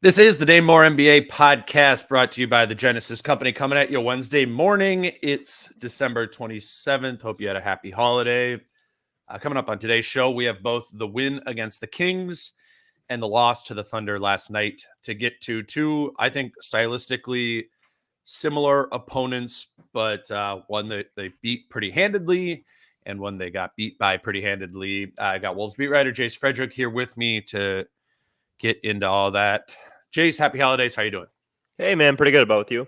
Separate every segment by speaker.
Speaker 1: This is the Dane Moore NBA podcast brought to you by the Genesis Company, coming at you Wednesday morning. It's December 27th. Hope you had a happy holiday. Coming up on today's show, we have both the win against the Kings and the loss to the Thunder last night to get to two, I think, stylistically similar opponents, but one that they beat pretty handedly and one they got beat by pretty handedly. I got Wolves beat writer Jace Frederick here with me to get into all that. Jace, happy holidays. How you doing?
Speaker 2: Hey man, pretty good. About you?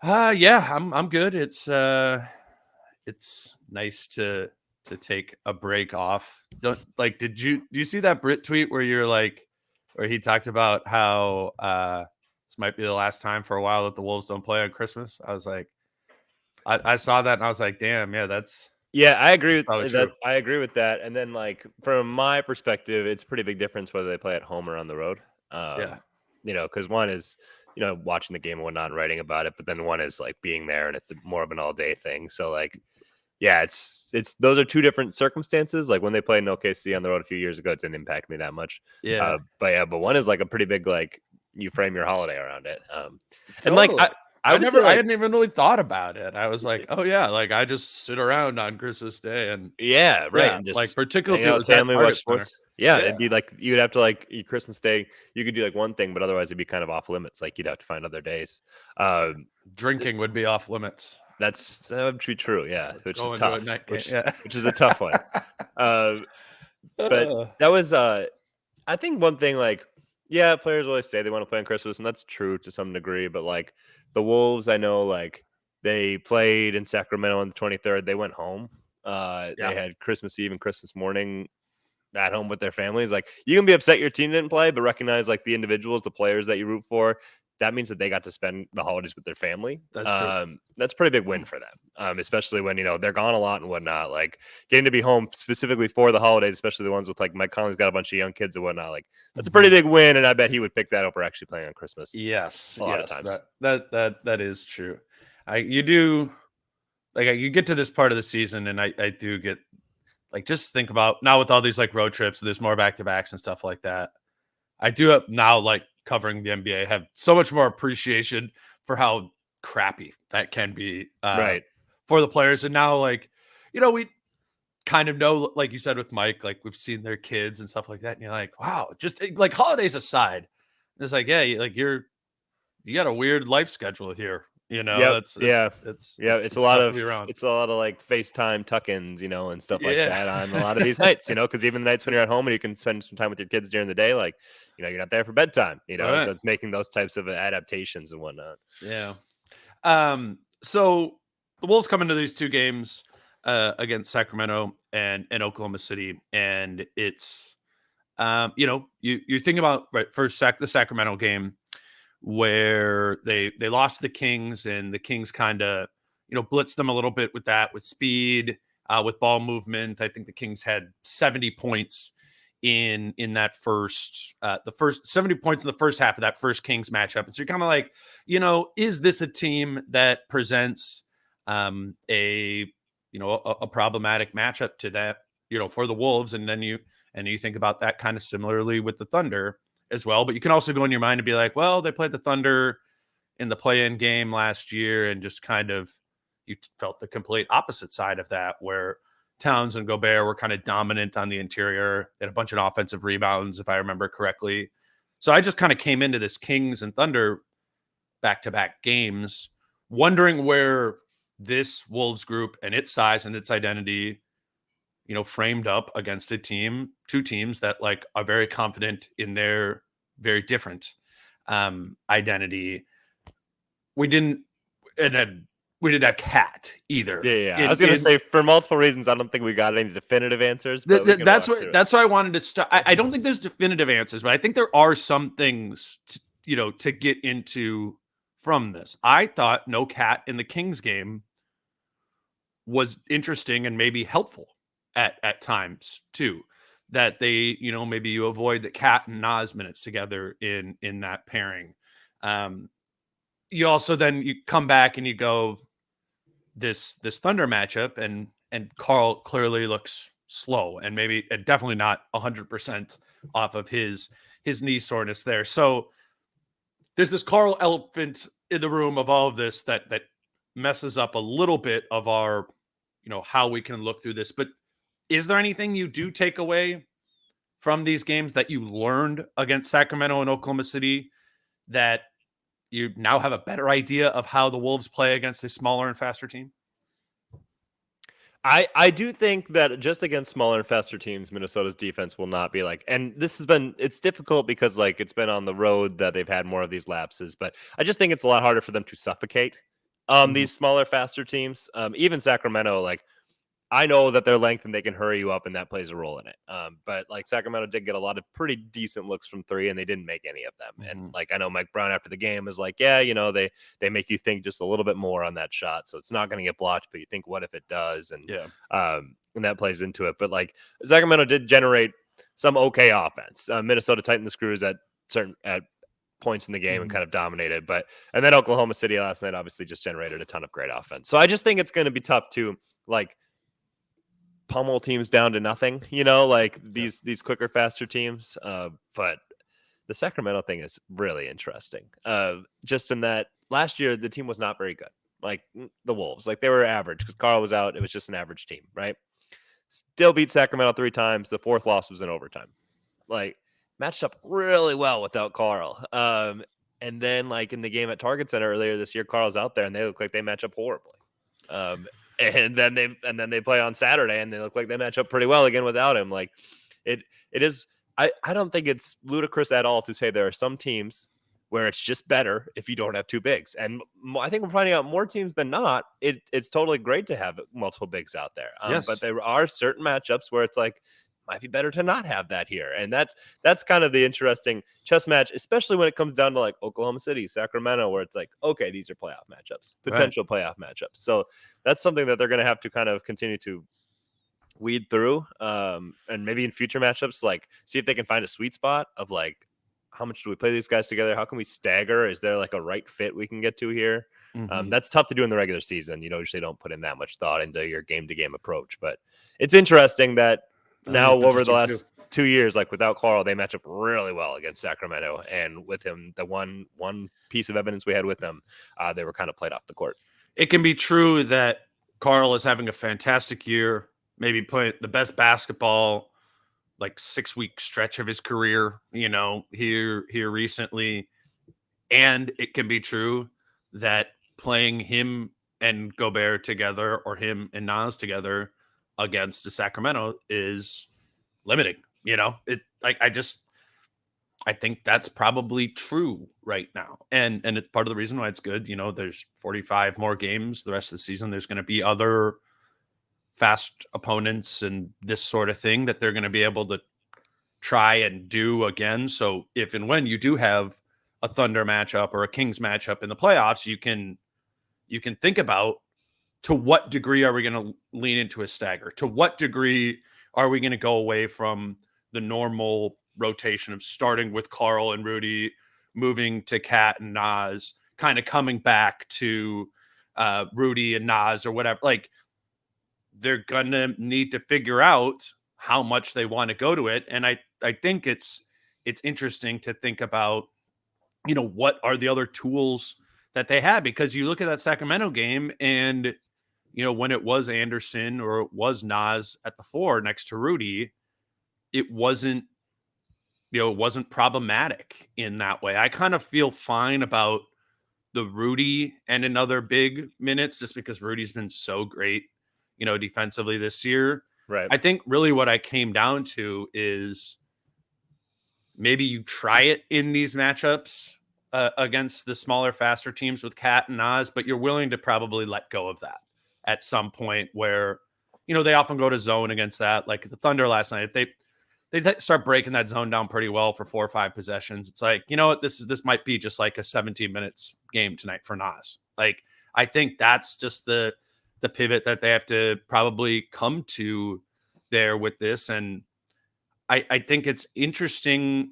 Speaker 1: Yeah, I'm good. It's nice to take a break off. Did you see that Brit tweet where where he talked about how this might be the last time for a while that the Wolves don't play on Christmas? I was like, I saw that and I was like, damn, yeah,
Speaker 2: I agree with
Speaker 1: probably
Speaker 2: that.
Speaker 1: true.
Speaker 2: I agree with that. And then, from my perspective, it's a pretty big difference whether they play at home or on the road.
Speaker 1: Yeah.
Speaker 2: Because one is watching the game and whatnot and writing about it, but then one is like being there and it's more of an all day thing. So it's those are two different circumstances. Like when they played in OKC on the road a few years ago, it didn't impact me that much.
Speaker 1: Yeah.
Speaker 2: But one is like a pretty big you frame your holiday around it.
Speaker 1: Totally.
Speaker 2: And I
Speaker 1: hadn't even really thought about it. I was like, oh yeah, I just sit around on Christmas Day and
Speaker 2: and just
Speaker 1: particularly
Speaker 2: hang
Speaker 1: if it
Speaker 2: out
Speaker 1: was
Speaker 2: with
Speaker 1: at
Speaker 2: family,
Speaker 1: Target
Speaker 2: watch
Speaker 1: Center.
Speaker 2: sports. Yeah, it'd be like you'd have to Christmas Day. You could do one thing, but otherwise it'd be kind of off limits. Like you'd have to find other days.
Speaker 1: Drinking would be off limits.
Speaker 2: That would be true. Yeah, which is
Speaker 1: Going to
Speaker 2: tough.
Speaker 1: a night game,
Speaker 2: Which is a tough one. But that was I think one thing players always say they want to play on Christmas, and that's true to some degree. But the Wolves, I know they played in Sacramento on the 23rd. They went home. They had Christmas Eve and Christmas morning at home with their families. You can be upset your team didn't play, but recognize the individuals, the players that you root for. That means that they got to spend the holidays with their family.
Speaker 1: That's true.
Speaker 2: That's a pretty big win for them, especially when they're gone a lot and whatnot. Getting to be home specifically for the holidays, especially the ones with Mike Conley's got a bunch of young kids and whatnot. That's a pretty big win, and I bet he would pick that over actually playing on Christmas.
Speaker 1: Yes,
Speaker 2: a lot of times.
Speaker 1: That is true. You get to this part of the season, and I do get just think about now with all these road trips, there's more back-to-backs and stuff like that. I do have now covering the NBA have so much more appreciation for how crappy that can be
Speaker 2: right
Speaker 1: for the players. And now we kind of know, like you said with Mike, we've seen their kids and stuff like that. And you're like, wow, just holidays aside, it's you got a weird life schedule here. It's
Speaker 2: a lot of FaceTime tuck-ins, and stuff like that on a lot of these nights, because even the nights when you're at home and you can spend some time with your kids during the day, you're not there for bedtime,
Speaker 1: right.
Speaker 2: So it's making those types of adaptations and whatnot.
Speaker 1: Yeah. So the Wolves come into these two games against Sacramento and Oklahoma City, and it's you think about the Sacramento game, where they lost to the Kings, and the Kings kind of blitzed them a little bit with speed, with ball movement. I think the Kings had 70 points in that first 70 points in the first half of that first Kings matchup. And so you're kind of is this a team that presents a problematic matchup to that for the Wolves? And then you think about that kind of similarly with the Thunder as well. But you can also go in your mind and be like, well, they played the Thunder in the play-in game last year, and just kind of you felt the complete opposite side of that, where Towns and Gobert were kind of dominant on the interior. They had a bunch of offensive rebounds, if I remember correctly. So I just kind of came into this Kings and Thunder back-to-back games wondering where this Wolves group and its size and its identity framed up against two teams that are very confident in their very different identity. We didn't have Cat either.
Speaker 2: Yeah. I was going to say, for multiple reasons, I don't think we got any definitive answers. But
Speaker 1: that's why I wanted to start. I don't think there's definitive answers, but I think there are some things to get into from this. I thought no Cat in the Kings game was interesting and maybe helpful at times too, that they, maybe you avoid the Cat and Nas minutes together in that pairing. You also then you come back and you go this Thunder matchup, and Carl clearly looks slow, and definitely not 100% off of his knee soreness there. So there's this Carl elephant in the room of all of this that messes up a little bit of our, how we can look through this. But is there anything you do take away from these games that you learned against Sacramento and Oklahoma City that you now have a better idea of how the Wolves play against a smaller and faster team?
Speaker 2: I do think that just against smaller and faster teams, Minnesota's defense will not be like, and it's difficult because like it's been on the road that they've had more of these lapses, but I just think it's a lot harder for them to suffocate
Speaker 1: Mhm.
Speaker 2: these smaller, faster teams. Even Sacramento, like I know that their length and they can hurry you up, and that plays a role in it. But like Sacramento did get a lot of pretty decent looks from three, and they didn't make any of them. And
Speaker 1: Mhm.
Speaker 2: like I know Mike Brown after the game was like, yeah, they make you think just a little bit more on that shot, so it's not going to get blocked. But you think, what if it does?
Speaker 1: Yeah.
Speaker 2: And that plays into it. But like Sacramento did generate some okay offense. Minnesota tightened the screws at points in the game and
Speaker 1: Mhm.
Speaker 2: kind of dominated. And then Oklahoma City last night obviously just generated a ton of great offense. So I just think it's going to be tough to like pummel teams down to nothing, like
Speaker 1: Yeah.
Speaker 2: these quicker, faster teams. But the Sacramento thing is really interesting. Just in that last year, the team was not very good. Like the Wolves, like they were average because Carl was out. It was just an average team, right? Still beat Sacramento 3 times. The fourth loss was in overtime. Like matched up really well without Carl. And then like in the game at Target Center earlier this year, Carl's out there and they look like they match up horribly. Um, and then they play on Saturday and they look like they match up pretty well again without him. Like it is. I don't think it's ludicrous at all to say there are some teams where it's just better if you don't have two bigs. And I think we're finding out more teams than not. It's totally great to have multiple bigs out there. But
Speaker 1: Yes.
Speaker 2: there are certain matchups where it's like might be better to not have that here. And that's kind of the interesting chess match, especially when it comes down to like Oklahoma City, Sacramento, where it's like, okay, these are playoff matchups,
Speaker 1: Right.
Speaker 2: potential playoff matchups. So that's something that they're going to have to kind of continue to weed through. And maybe in future matchups, like see if they can find a sweet spot of like, how much do we play these guys together? How can we stagger? Is there like a right fit we can get to here?
Speaker 1: Mhm.
Speaker 2: That's tough to do in the regular season. You usually don't put in that much thought into your game to game approach, but it's interesting that
Speaker 1: I think
Speaker 2: now
Speaker 1: it's
Speaker 2: over the
Speaker 1: interesting too.
Speaker 2: last 2 years, like without Carl, they match up really well against Sacramento, and with him, the one piece of evidence we had with them, they were kind of played off the court.
Speaker 1: It can be true that Carl is having a fantastic year, maybe playing the best basketball, like 6 week stretch of his career, here recently. And it can be true that playing him and Gobert together or him and Nas together against the Sacramento is limiting. I think that's probably true right now. And it's part of the reason why it's good. There's 45 more games the rest of the season. There's going to be other fast opponents and this sort of thing that they're going to be able to try and do again. So if and when you do have a Thunder matchup or a Kings matchup in the playoffs, you can think about, to what degree are we going to lean into a stagger? To what degree are we going to go away from the normal rotation of starting with Carl and Rudy, moving to Kat and Nas, kind of coming back to Rudy and Nas or whatever? Like, they're going to need to figure out how much they want to go to it. And I think it's interesting to think about, what are the other tools that they had, because you look at that Sacramento game and when it was Anderson or it was Nas at the four next to Rudy, it wasn't, it wasn't problematic in that way. I kind of feel fine about the Rudy and another big minutes just because Rudy's been so great, defensively this year.
Speaker 2: Right.
Speaker 1: I think really what I came down to is maybe you try it in these matchups against the smaller, faster teams with Kat and Nas, but you're willing to probably let go of that at some point where, they often go to zone against that. Like the Thunder last night, if they start breaking that zone down pretty well for 4 or 5 possessions, it's like, you know what, this might be just like a 17 minutes game tonight for Nas. Like, I think that's just the pivot that they have to probably come to there with this. And I think it's interesting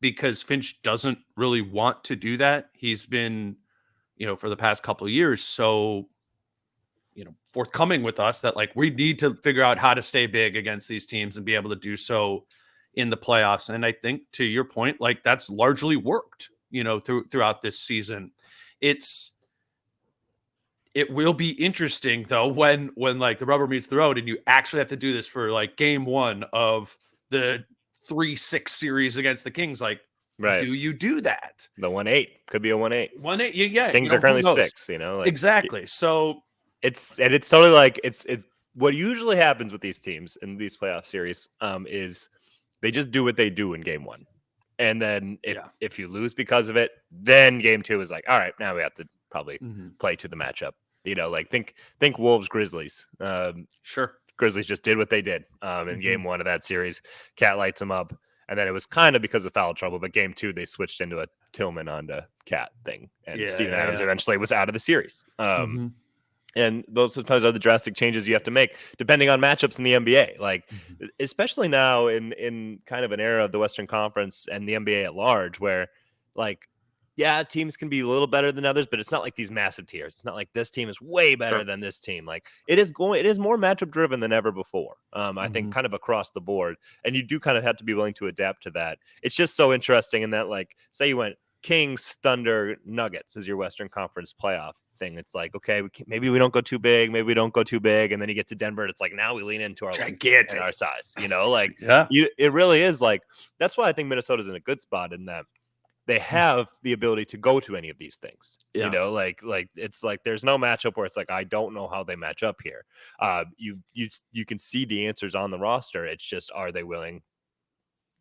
Speaker 1: because Finch doesn't really want to do that. He's been, for the past couple of years, so, forthcoming with us that like we need to figure out how to stay big against these teams and be able to do so in the playoffs. And I think to your point, like that's largely worked throughout this season. It will be interesting though when like the rubber meets the road and you actually have to do this for like game 1 of the 3-6 series against the Kings. Like,
Speaker 2: Right.
Speaker 1: do you do that?
Speaker 2: The 1-8 could be a 1-8.
Speaker 1: 1-8, yeah.
Speaker 2: Things are currently 6. Like
Speaker 1: Exactly. So
Speaker 2: it's totally like it's what usually happens with these teams in these playoff series is they just do what they do in game 1, and then if you lose because of it, then game 2 is like, all right, now we have to probably play to the matchup. Like think Wolves Grizzlies.
Speaker 1: Sure.
Speaker 2: Grizzlies just did what they did in game 1 of that series. Cat lights them up, and then it was kind of because of foul trouble. But game 2, they switched into a Tillman onto Cat thing, and Steven Adams eventually was out of the series. And those sometimes are the drastic changes you have to make depending on matchups in the NBA. Like, especially now in kind of an era of the Western Conference and the NBA at large, where like, yeah, teams can be a little better than others, but it's not like these massive tiers. It's not like this team is way better than this team. Like it is more matchup driven than ever before. I think kind of across the board, and you do kind of have to be willing to adapt to that. It's just so interesting in that, like, say you went Kings, Thunder, Nuggets as your Western Conference playoff thing. It's like, okay, maybe we don't go too big, maybe we don't go too big, and then you get to Denver, and it's like now we lean into our gigantic and our size. Like it really is like that's why I think Minnesota's in a good spot in that they have the ability to go to any of these things. Like it's like there's no matchup where it's like I don't know how they match up here. You can see the answers on the roster. It's just, are they willing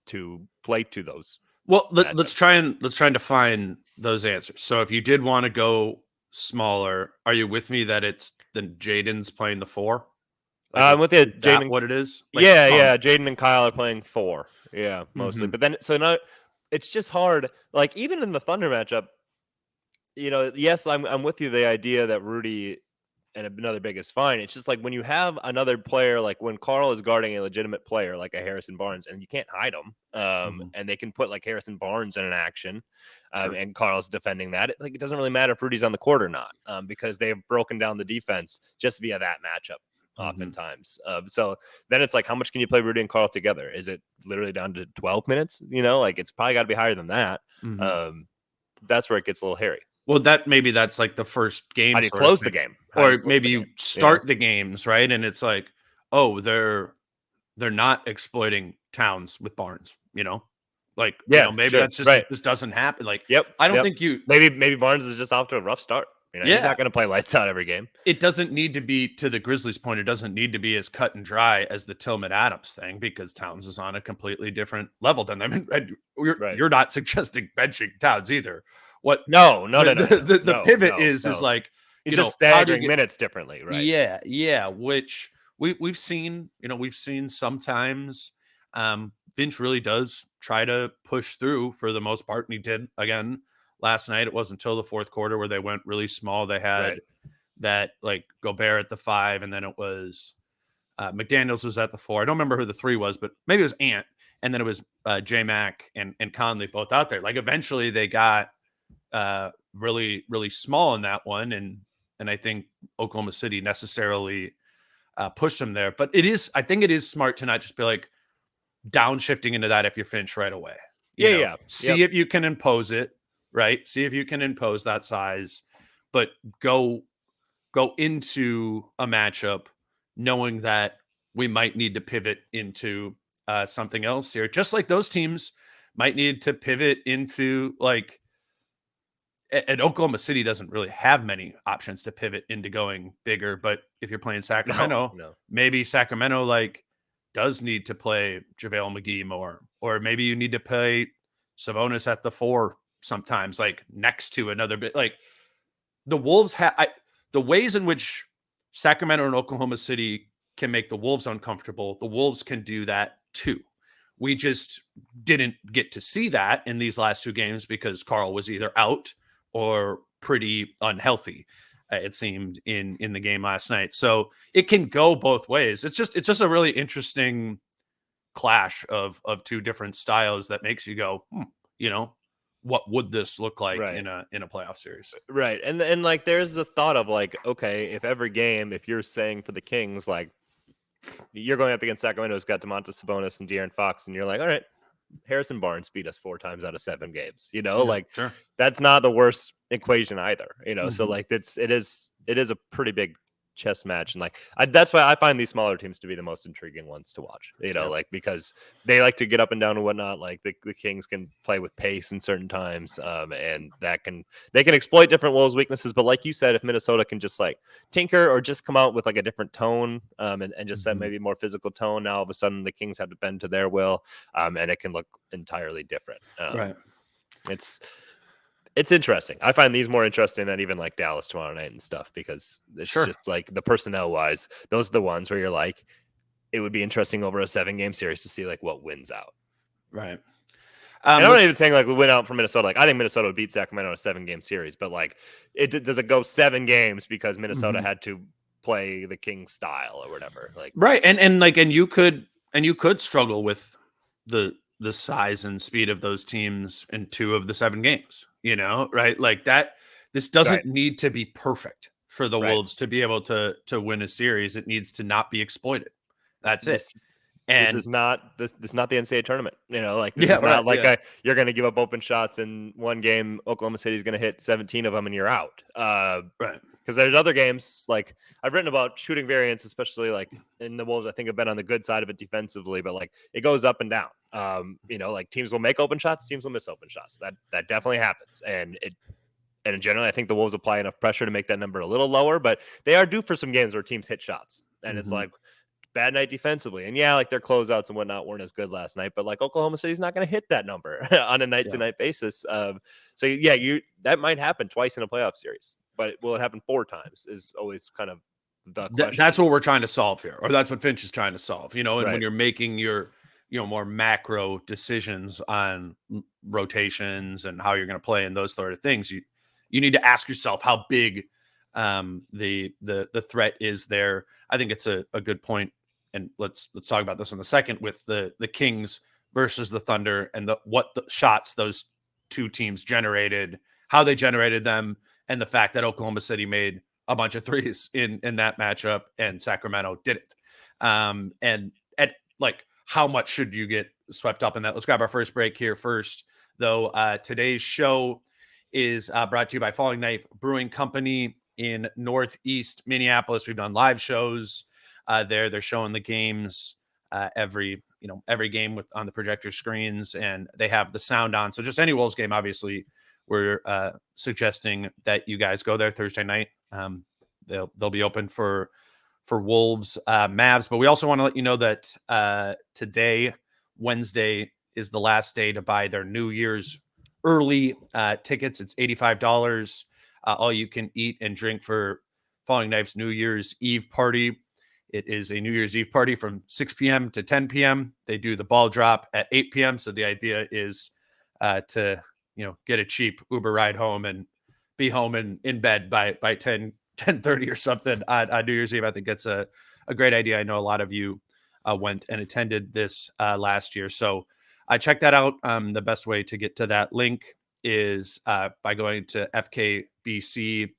Speaker 2: to play to those?
Speaker 1: Well, let's try and define those answers. So if you did want to go smaller, are you with me that it's then Jaden's playing the 4? Like,
Speaker 2: I'm with you.
Speaker 1: Jaden, what it is?
Speaker 2: Like, yeah. Jaden and Kyle are playing 4. Yeah, mostly. But then so now it's just hard. Like even in the Thunder matchup, yes, I'm with you. The idea that Rudy and another big is fine. It's just like when you have another player, like when Carl is guarding a legitimate player like a Harrison Barnes, and you can't hide them, and they can put like Harrison Barnes in an action, and Carl's defending that. It doesn't really matter if Rudy's on the court or not, because they have broken down the defense just via that matchup. Oftentimes. So then it's like, how much can you play Rudy and Carl together? Is it literally down to 12 minutes? Like it's probably got to be higher than that. That's where it gets a little hairy.
Speaker 1: Well, maybe that's like the first game.
Speaker 2: How do you close the game?
Speaker 1: Or maybe you start the games, right? And it's like, oh, they're not exploiting Towns with Barnes, Like, maybe that's just it just doesn't happen. Like, I don't think
Speaker 2: maybe Barnes is just off to a rough start. He's not going to play lights out every game.
Speaker 1: It doesn't need to be, to the Grizzlies' point, it doesn't need to be as cut and dry as the Tillman Adams thing, because Towns is on a completely different level than them. And you're not suggesting benching Towns either.
Speaker 2: No.
Speaker 1: The pivot is like,
Speaker 2: just staggering minutes differently, right?
Speaker 1: Yeah. Which we've seen, sometimes Finch really does try to push through for the most part, and he did again last night. It wasn't until the fourth quarter where they went really small. They had that like Gobert at the 5, and then it was McDaniels was at the 4. I don't remember who the 3 was, but maybe it was Ant, and then it was JMac and Conley both out there. Like eventually they got really, really small in that one, and I think Oklahoma City necessarily pushed them there. But I think it is smart to not just be like downshifting into that if you're Finch right away. See if you can impose it. Right. See if you can impose that size, but go into a matchup knowing that we might need to pivot into something else here. Just like those teams might need to pivot into like, and Oklahoma City doesn't really have many options to pivot into going bigger. But if you're playing Sacramento, maybe Sacramento like does need to play JaVale McGee more, or maybe you need to play Sabonis at the 4 sometimes, like next to another bit. Like the Wolves the ways in which Sacramento and Oklahoma City can make the Wolves uncomfortable, the Wolves can do that too. We just didn't get to see that in these last 2 games because Carl was either out or pretty unhealthy, it seemed, in the game last night. So it can go both ways. It's just a really interesting clash of 2 different styles that makes you go, what would this look like in a playoff series?
Speaker 2: Right. And like there's the thought of like, okay, if every game, if you're saying for the Kings, like you're going up against Sacramento who's got Domantas Sabonis and De'Aaron Fox, and you're like, all right, Harrison Barnes beat us 4 times out of 7 games.
Speaker 1: Yeah,
Speaker 2: Like
Speaker 1: sure.
Speaker 2: that's not the worst equation either. So
Speaker 1: Mhm.
Speaker 2: like it is a pretty big chess match, and like that's why I find these smaller teams to be the most intriguing ones to watch.
Speaker 1: Yep.
Speaker 2: Like because they like to get up and down and whatnot. Like the Kings can play with pace in certain times, and they can exploit different Wolves weaknesses. But like you said, if Minnesota can just like tinker or just come out with like a different tone, and just set
Speaker 1: Mhm.
Speaker 2: maybe more physical tone, now all of a sudden the Kings have to bend to their will, and it can look entirely different.
Speaker 1: Right.
Speaker 2: It's it's interesting. I find these more interesting than even like Dallas tomorrow night and stuff, because it's
Speaker 1: Sure.
Speaker 2: just like the personnel wise, those are the ones where you're like, it would be interesting over a 7-game series to see like what wins out.
Speaker 1: Right.
Speaker 2: And I'm not
Speaker 1: Let's
Speaker 2: even saying like we win out from Minnesota. Like I think Minnesota would beat Sacramento in a 7-game series, but like does it go 7 games because Minnesota
Speaker 1: Mhm.
Speaker 2: had to play the King style or whatever? Like
Speaker 1: Right. And you could struggle with the size and speed of those teams in 2 of the 7 games, right? Like that this
Speaker 2: right,
Speaker 1: doesn't need to be perfect for the
Speaker 2: right.
Speaker 1: Wolves to be able to win a series. It needs to not be exploited. That's it.
Speaker 2: This this
Speaker 1: And
Speaker 2: is not this is not the NCAA tournament. Like this
Speaker 1: yeah,
Speaker 2: is
Speaker 1: right.
Speaker 2: not like
Speaker 1: Yeah.
Speaker 2: you're going to give up open shots in one game. Oklahoma City's going to hit 17 of them and you're out.
Speaker 1: Right.
Speaker 2: Because there's other games like I've written about shooting variance, especially like in the Wolves. I think have been on the good side of it defensively, but like it goes up and down. Like teams will make open shots, teams will miss open shots. That definitely happens, and in general, I think the Wolves apply enough pressure to make that number a little lower. But they are due for some games where teams hit shots, and it's
Speaker 1: Mhm.
Speaker 2: like bad night defensively. And yeah, like their closeouts and whatnot weren't as good last night, but like Oklahoma City's not going to hit that number on a night to
Speaker 1: Yeah.
Speaker 2: night basis. So yeah, that might happen twice in a playoff series, but will it happen 4 times is always kind of the
Speaker 1: That's
Speaker 2: question.
Speaker 1: what we're trying to solve here, or that's what Finch is trying to solve, and when
Speaker 2: Right.
Speaker 1: you're making your, more macro decisions on rotations and how you're going to play and those sort of things, you need to ask yourself how big the threat is there. I think it's a good point, and let's talk about this in a second with the Kings versus the Thunder and what the shots those two teams generated, how they generated them, and the fact that Oklahoma City made a bunch of threes in that matchup and Sacramento didn't. And at like how much should you get swept up in that? Let's grab our first break here first, though. Today's show is brought to you by Falling Knife Brewing Company in Northeast Minneapolis. We've done live shows there. They're showing the games every game on the projector screens, and they have the sound on. So just any Wolves game, obviously, we're suggesting that you guys go there Thursday night. They'll be open for Wolves, Mavs, but we also want to let you know that today, Wednesday, is the last day to buy their New Year's early tickets. It's $85, all you can eat and drink for Falling Knife's New Year's Eve party. It is a New Year's Eve party from 6 p.m. to 10 p.m. They do the ball drop at 8 p.m. So the idea is to get a cheap Uber ride home and be home and in bed by 10:30 or something on New Year's Eve. I think that's a great idea. I know a lot of you went and attended this last year. So check that out. The best way to get to that link is by going to FKBC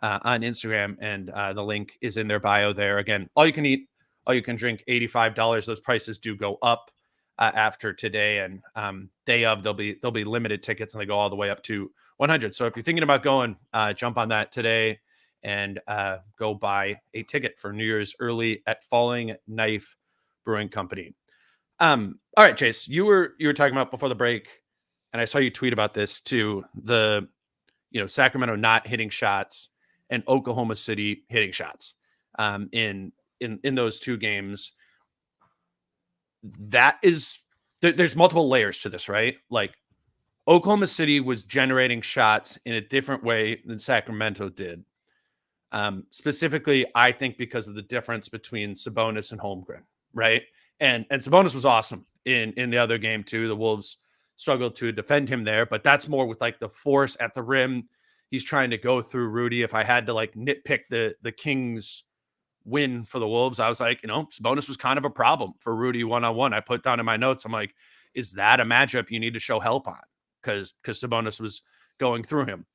Speaker 1: on Instagram, and the link is in their bio there. Again, all you can eat, all you can drink, $85. Those prices do go up after today, and day of there'll be limited tickets, and they go all the way up to 100. So if you're thinking about going, jump on that today and go buy a ticket for New Year's early at Falling Knife Brewing Company. All right, Chase, you were talking about before the break, and I saw you tweet about this too. The Sacramento not hitting shots and Oklahoma City hitting shots in those two games. That is there's multiple layers to this, right? Like Oklahoma City was generating shots in a different way than Sacramento did. Specifically, I think because of the difference between Sabonis and Holmgren, right? And Sabonis was awesome in the other game too. The Wolves struggled to defend him there, but that's more with like the force at the rim. He's trying to go through Rudy. If I had to like nitpick the Kings win for the Wolves, I was like, Sabonis was kind of a problem for Rudy one-on-one. I put down in my notes, I'm like, is that a matchup you need to show help on? Because Sabonis was going through him.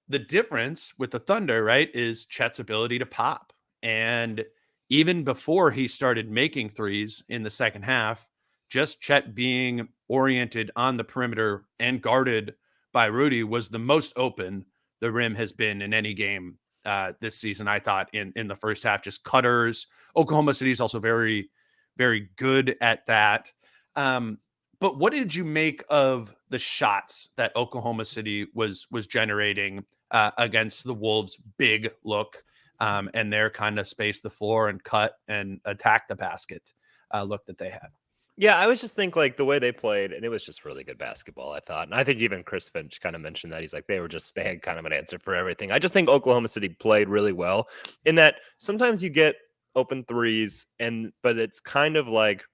Speaker 1: The difference with the Thunder, right, is Chet's ability to pop. And even before he started making threes in the second half, just Chet being oriented on the perimeter and guarded by Rudy was the most open the rim has been in any game this season. I thought in the first half, just cutters. Oklahoma City is also very, very good at that. But what did you make of the shots that Oklahoma City was generating against the Wolves' big look and their kind of space the floor and cut and attack the basket look that they had?
Speaker 2: Yeah, I was just think like the way they played, and it was just really good basketball, I thought. And I think even Chris Finch kind of mentioned that. He's like, they had kind of an answer for everything. I just think Oklahoma City played really well in that sometimes you get open threes, but it's kind of like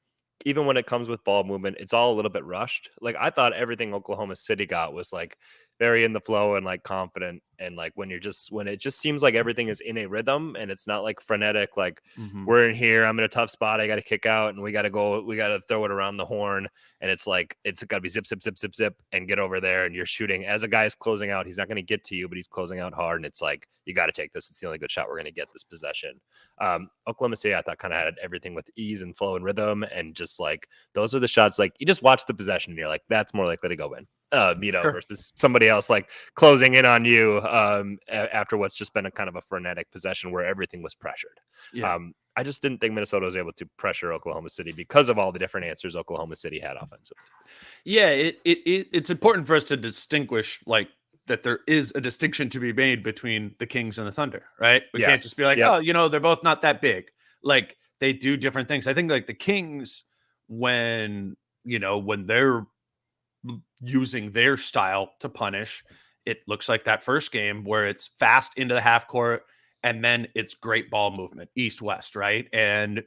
Speaker 2: even when it comes with ball movement, it's all a little bit rushed. Like I thought everything Oklahoma City got was like very in the flow and like confident. And like when it just seems like everything is in a rhythm and it's not like frenetic, like we're in here, I'm in a tough spot, I got to kick out and we got to throw it around the horn. And it's like, it's got to be zip, zip, zip, zip, zip and get over there. And you're shooting as a guy is closing out. He's not going to get to you, but he's closing out hard. And it's like, you got to take this. It's the only good shot we're going to get this possession. Oklahoma City, I thought kind of had everything with ease and flow and rhythm. And just like, those are the shots, like you just watch the possession and you're like, that's more likely to go in.
Speaker 1: Sure.
Speaker 2: Versus somebody else like closing in on you after what's just been a kind of a frenetic possession where everything was pressured.
Speaker 1: Yeah.
Speaker 2: I just didn't think Minnesota was able to pressure Oklahoma City because of all the different answers Oklahoma City had offensively.
Speaker 1: Yeah, it's important for us to distinguish like that there is a distinction to be made between the Kings and the Thunder, right? We can't just be like, oh, they're both not that big. Like they do different things. I think like the Kings, when they're using their style to punish, it looks like that first game where it's fast into the half court and then it's great ball movement east west, right? And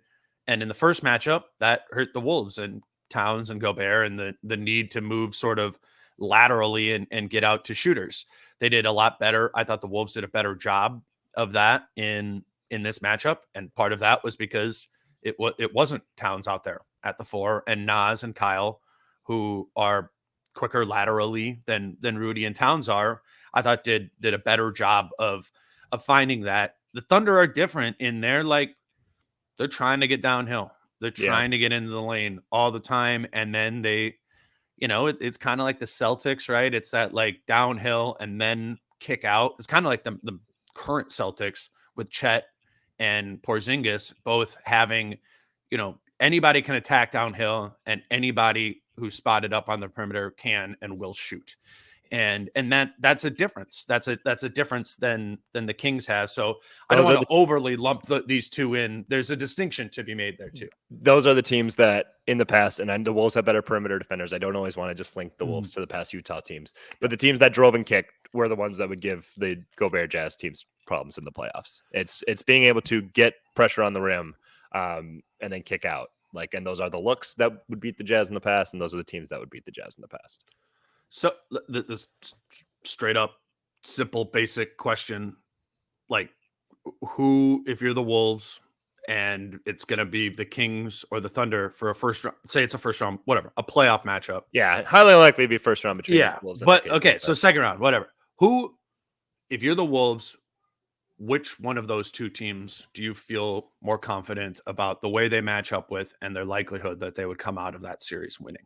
Speaker 1: in the first matchup that hurt the Wolves and Towns and Gobert and the need to move sort of laterally and get out to shooters. They did a lot better. I thought the Wolves did a better job of that in this matchup, and part of that was because it wasn't Towns out there at the four, and Nas and Kyle, who are quicker laterally than Rudy and Towns are, I thought did a better job of finding that. The Thunder are different in their like they're trying to get downhill. They're trying to get into the lane all the time, and then they, it's kind of like the Celtics, right? It's that like downhill and then kick out. It's kind of like the current Celtics with Chet and Porzingis both having, anybody can attack downhill and anybody who's spotted up on the perimeter can and will shoot. And that's a difference. That's a difference than the Kings has. So I don't want to overly lump these two in. There's a distinction to be made there too.
Speaker 2: Those are the teams that in the past, and the Wolves have better perimeter defenders. I don't always want to just link the Wolves to the past Utah teams, but the teams that drove and kicked were the ones that would give the Gobert Jazz teams problems in the playoffs. It's being able to get pressure on the rim and then kick out. Like, and those are the looks that would beat the Jazz in the past, and those are the teams that would beat the Jazz in the past.
Speaker 1: So this straight up, simple, basic question, like who, if you're the Wolves and it's going to be the Kings or the Thunder for a first round, say it's a first round, whatever, a playoff matchup.
Speaker 2: Yeah, highly likely to be first round between the Wolves and
Speaker 1: but okay, so second round, whatever. Who, if you're the Wolves, which one of those two teams do you feel more confident about the way they match up with and their likelihood that they would come out of that series winning?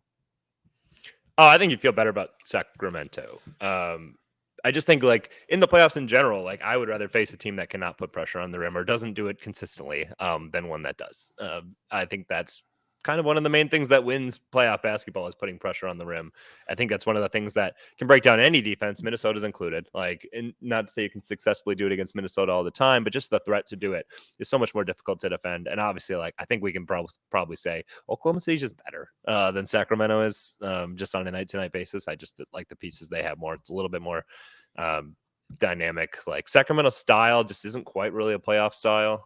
Speaker 2: Oh, I think you feel better about Sacramento. I just think like in the playoffs in general, like I would rather face a team that cannot put pressure on the rim or doesn't do it consistently than one that does. I think that's kind of one of the main things that wins playoff basketball is putting pressure on the rim. I think that's one of the things that can break down any defense, Minnesota's included. Like, and not to say you can successfully do it against Minnesota all the time, but just the threat to do it is so much more difficult to defend. And obviously, like I think we can probably say Oklahoma City's just better than Sacramento is, just on a night-to-night basis. I just like the pieces they have more. It's a little bit more dynamic. Like Sacramento style just isn't quite really a playoff style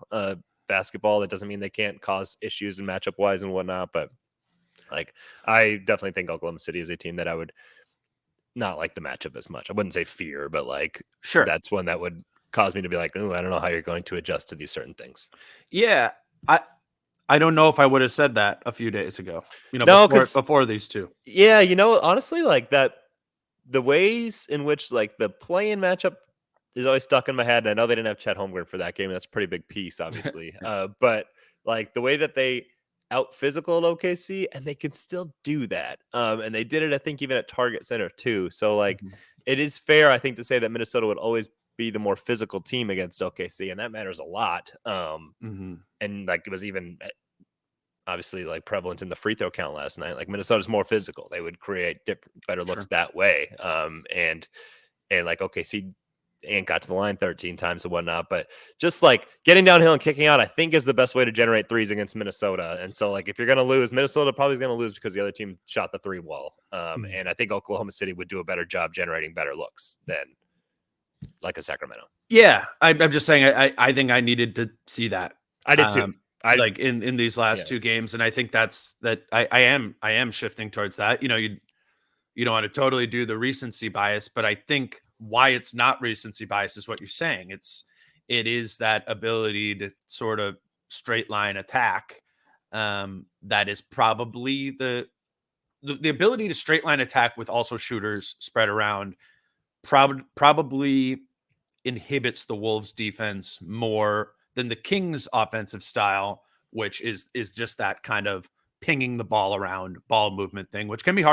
Speaker 2: basketball. That doesn't mean they can't cause issues and matchup wise and whatnot, but like I definitely think Oklahoma City is a team that I would not like the matchup as much. I wouldn't say fear, but like
Speaker 1: sure,
Speaker 2: that's one that would cause me to be like, oh, I don't know how you're going to adjust to these certain things.
Speaker 1: Yeah, I don't know if I would have said that a few days ago. No, before these two.
Speaker 2: Yeah, honestly, like that, the ways in which like the play-in matchup is always stuck in my head. And I know they didn't have Chet Holmgren for that game. That's a pretty big piece, obviously. But like the way that they out physical OKC, and they can still do that. And they did it, I think, even at Target Center too. So like,
Speaker 1: Mhm.
Speaker 2: it is fair, I think, to say that Minnesota would always be the more physical team against OKC, and that matters a lot.
Speaker 1: Mhm.
Speaker 2: And like it was even obviously like prevalent in the free throw count last night. Like Minnesota's more physical; they would create better looks
Speaker 1: Sure.
Speaker 2: that way. And like OKC and got to the line 13 times and whatnot. But just like getting downhill and kicking out, I think is the best way to generate threes against Minnesota. And so like if you're gonna lose, Minnesota probably is gonna lose because the other team shot the three well.
Speaker 1: Mhm.
Speaker 2: And I think Oklahoma City would do a better job generating better looks than like a Sacramento.
Speaker 1: Yeah, I'm just saying I think I needed to see that,
Speaker 2: I did too.
Speaker 1: um,
Speaker 2: I
Speaker 1: like, in these last
Speaker 2: Yeah.
Speaker 1: 2 games, and I think I am shifting towards that. You don't wanna totally do the recency bias, but I think why it's not recency bias is what you're saying. It is that ability to sort of straight line attack, that is probably the ability to straight line attack with also shooters spread around probably inhibits the Wolves defense more than the Kings offensive style, which is just that kind of pinging the ball around ball movement thing, which can be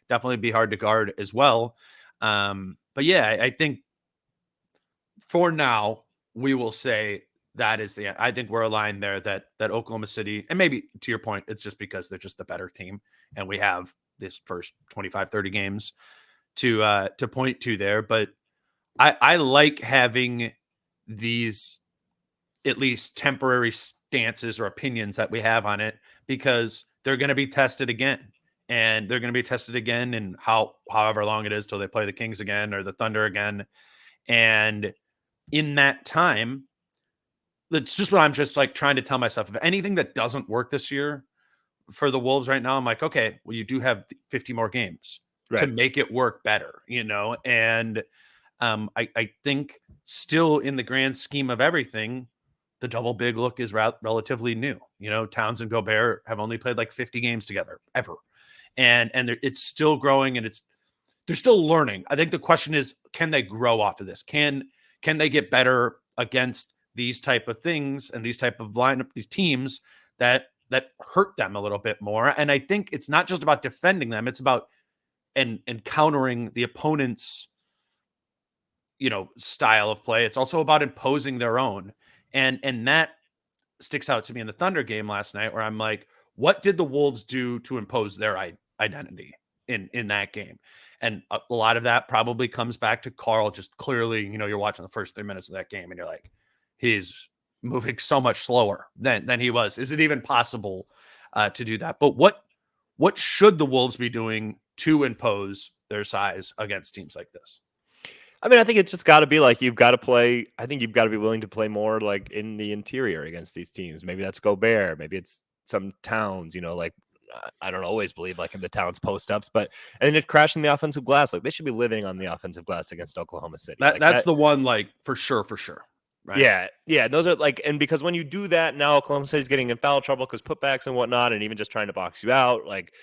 Speaker 1: definitely be hard to guard as well. But yeah, I think for now we will say that is the. I think we're aligned there that Oklahoma City, and maybe to your point, it's just because they're just the better team, and we have this first 25, 30 games to point to there. But I like having these at least temporary stances or opinions that we have on it because they're going to be tested again, and they're going to be tested again in however long it is till they play the Kings again or the Thunder again. And in that time, that's just what I'm just like trying to tell myself. If anything that doesn't work this year for the Wolves right now, I'm like, okay, well, you do have 50 more games to
Speaker 2: Right.
Speaker 1: make it work better, and I think still in the grand scheme of everything, the double big look is relatively new. Towns and Gobert have only played like 50 games together ever, and it's still growing, and they're still learning. I think the question is, can they grow off of this? Can they get better against these type of things and these type of lineup, these teams that hurt them a little bit more? And I think it's not just about defending them; it's about and countering the opponent's style of play. It's also about imposing their own. And that sticks out to me in the Thunder game last night where I'm like, what did the Wolves do to impose their identity in that game? And a lot of that probably comes back to Carl just clearly, you're watching the first 3 minutes of that game and you're like, he's moving so much slower than he was. Is it even possible to do that? But what should the Wolves be doing to impose their size against teams like this?
Speaker 2: I mean, I think it's just got to be like you've got to play. I think you've got to be willing to play more like in the interior against these teams. Maybe that's Gobert. Maybe it's some Towns. Like I don't always believe like in the Towns post ups, but and it crashing the offensive glass. Like they should be living on the offensive glass against Oklahoma City. Like
Speaker 1: That's
Speaker 2: that.
Speaker 1: the one, like for sure, right?
Speaker 2: Yeah, yeah. Those are like, and because when you do that, now Oklahoma City's getting in foul trouble because putbacks and whatnot, and even just trying to box you out. Like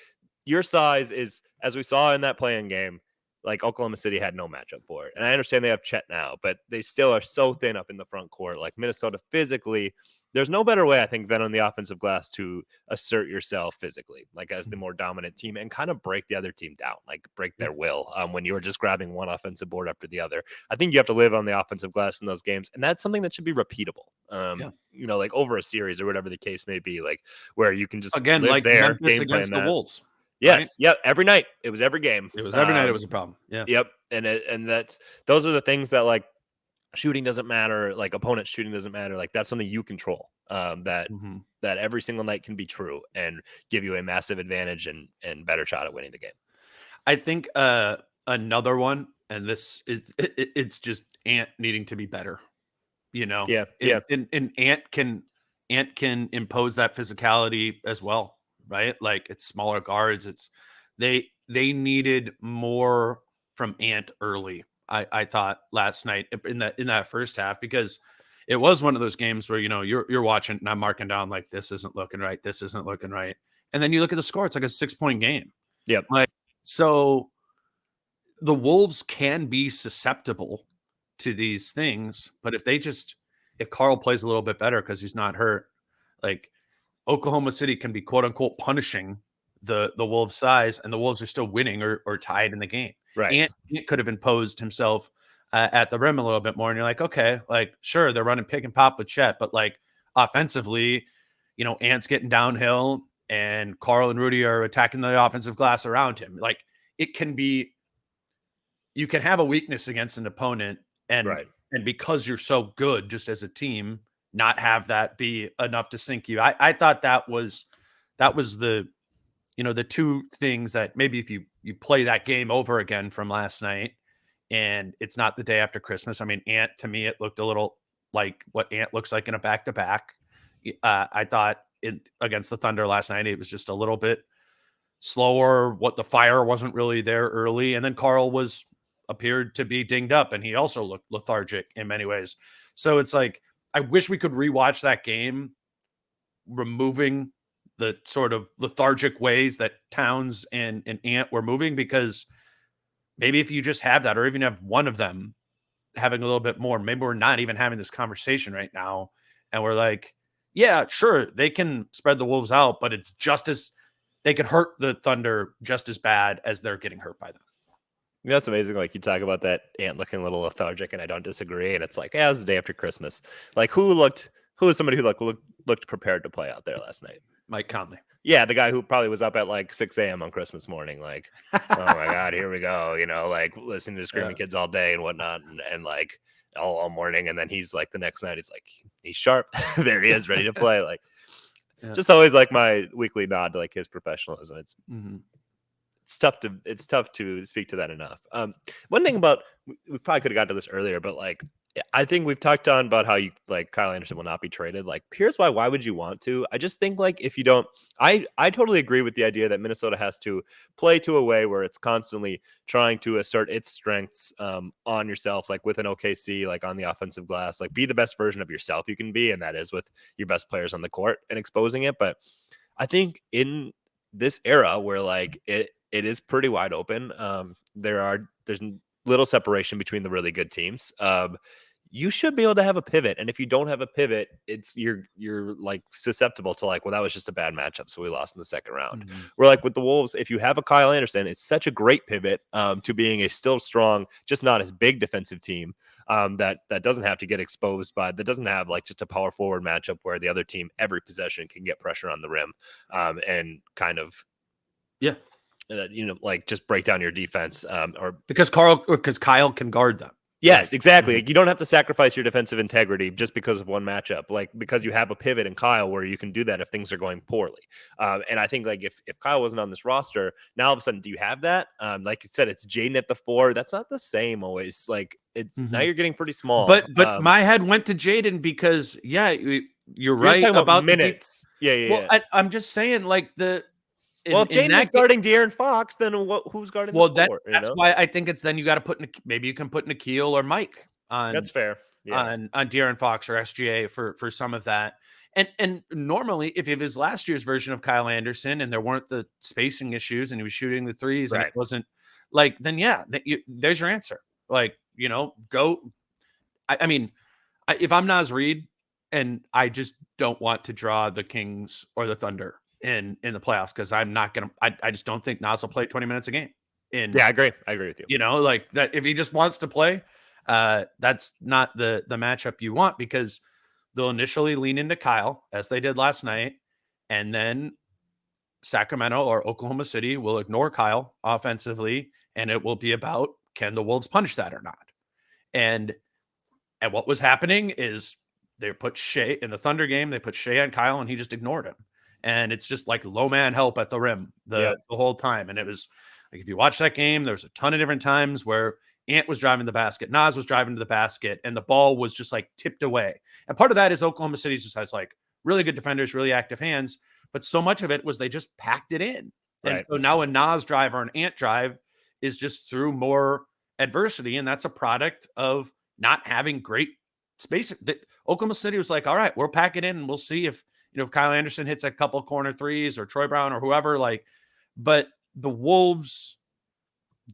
Speaker 2: your size is, as we saw in that playing game, like Oklahoma City had no matchup for it. And I understand they have Chet now, but they still are so thin up in the front court. Like Minnesota physically, there's no better way, I think, than on the offensive glass to assert yourself physically, like as the more dominant team and kind of break the other team down, like break
Speaker 1: Yeah.
Speaker 2: their will when you're just grabbing one offensive board after the other. I think you have to live on the offensive glass in those games. And that's something that should be repeatable,
Speaker 1: Yeah.
Speaker 2: like over a series or whatever the case may be, like where you can just
Speaker 1: Again,
Speaker 2: live
Speaker 1: like
Speaker 2: there,
Speaker 1: Memphis
Speaker 2: game plan
Speaker 1: against the
Speaker 2: that.
Speaker 1: Wolves, right?
Speaker 2: Yes. Yep. Every night. It was every game.
Speaker 1: It was every night it was a problem. Yeah.
Speaker 2: Yep. And those are the things that like shooting doesn't matter, like opponent shooting doesn't matter. Like that's something you control. That
Speaker 1: Mhm.
Speaker 2: that every single night can be true and give you a massive advantage and better shot at winning the game.
Speaker 1: I think another one, and this is it's just Ant needing to be better.
Speaker 2: Yeah. Yeah.
Speaker 1: And Ant can impose that physicality as well, right? Like it's smaller guards. They needed more from Ant early. I thought last night in that first half because it was one of those games where you're watching and I'm marking down like this isn't looking right, this isn't looking right, and then you look at the score, it's like a 6-point game.
Speaker 2: Yep.
Speaker 1: Like so, the Wolves can be susceptible to these things, but if Carl plays a little bit better because he's not hurt, like Oklahoma City can be quote unquote punishing the Wolves size, and the Wolves are still winning or tied in the game.
Speaker 2: Right.
Speaker 1: And it could have imposed himself at the rim a little bit more. And you're like, okay, like sure, they're running pick and pop with Chet, but like offensively, Ant's getting downhill, and Carl and Rudy are attacking the offensive glass around him. Like it can be, you can have a weakness against an opponent, and
Speaker 2: Right.
Speaker 1: and because you're so good just as a team, not have that be enough to sink you. I thought that was the the two things that maybe if you play that game over again from last night, and it's not the day after Christmas. I mean, Ant, to me, it looked a little like what Ant looks like in a back-to-back. I thought it against the Thunder last night, it was just a little bit slower. What the fire wasn't really there early, and then Carl appeared to be dinged up, and he also looked lethargic in many ways. So it's like I wish we could rewatch that game, removing the sort of lethargic ways that Towns and Ant were moving, because maybe if you just have that, or even have one of them having a little bit more, maybe we're not even having this conversation right now. And we're like, yeah, sure, they can spread the Wolves out, but it's just as they could hurt the Thunder just as bad as they're getting hurt by them.
Speaker 2: You know, it's amazing. Like you talk about that Ant looking a little lethargic, and I don't disagree. And it's like, yeah, it was the day after Christmas. Like who was somebody who looked prepared to play out there last night?
Speaker 1: Mike Conley.
Speaker 2: Yeah, the guy who probably was up at like 6 a.m. on Christmas morning, like, oh my God, here we go. Like listening to Screaming Kids all day and whatnot, and like all morning. And then he's like the next night, he's sharp. There he is, ready to play. Like just always like my weekly nod to like his professionalism. It's tough to speak to that enough. One thing about, we probably could have got to this earlier, but like I think we've talked on about how you like Kyle Anderson will not be traded. Like here's why would you want to? I just think like if you don't, I totally agree with the idea that Minnesota has to play to a way where it's constantly trying to assert its strengths on yourself, like with an OKC, like on the offensive glass, like be the best version of yourself you can be, and that is with your best players on the court and exposing it. But I think in this era where like it is pretty wide open, there's little separation between the really good teams. You should be able to have a pivot, and if you don't have a pivot, it's you're like susceptible to like, well, that was just a bad matchup, so we lost in the second round. We're like with the Wolves, if you have a Kyle Anderson, it's such a great pivot to being a still strong, just not as big defensive team that doesn't have to get exposed by, that doesn't have like just a power forward matchup where the other team every possession can get pressure on the rim and kind of like just break down your defense or
Speaker 1: because Kyle can guard them.
Speaker 2: Yes, exactly. Like, you don't have to sacrifice your defensive integrity just because of one matchup, like because you have a pivot in Kyle where you can do that if things are going poorly. And I think like if Kyle wasn't on this roster, now all of a sudden, do you have that? Like you said, it's Jaden at the 4. That's not the same always. Like it's now you're getting pretty small.
Speaker 1: But my head went to Jaden because you're right about
Speaker 2: minutes.
Speaker 1: Well, I'm just saying like
Speaker 2: well, if Jaden is guarding De'Aaron Fox, then who's guarding the 4?
Speaker 1: That's why I think it's then you got to put in maybe you can put Nikhil or Mike on.
Speaker 2: That's fair. Yeah.
Speaker 1: On De'Aaron Fox or SGA for some of that. And normally, if it was last year's version of Kyle Anderson and there weren't the spacing issues and he was shooting the threes and it wasn't like, then there's your answer. Like, go. I mean, if I'm Naz Reid and I just don't want to draw the Kings or the Thunder in the playoffs, because I'm not gonna. I just don't think Naz will play 20 minutes a game.
Speaker 2: I agree. I agree with you.
Speaker 1: Like that. If he just wants to play, that's not the matchup you want, because they'll initially lean into Kyle as they did last night, and then Sacramento or Oklahoma City will ignore Kyle offensively, and it will be about, can the Wolves punish that or not? And what was happening is they put Shea in the Thunder game. They put Shea on Kyle, and he just ignored him. And it's just like low man help at the rim the whole time. And it was like, if you watch that game, there's a ton of different times where Ant was driving the basket, Naz was driving to the basket, and the ball was just like tipped away. And part of that is Oklahoma City just has like really good defenders, really active hands. But so much of it was they just packed it in. And so now a Naz drive or an Ant drive is just through more adversity. And that's a product of not having great space. Oklahoma City was like, all right, we'll pack it in and we'll see if Kyle Anderson hits a couple corner threes or Troy Brown or whoever, but the Wolves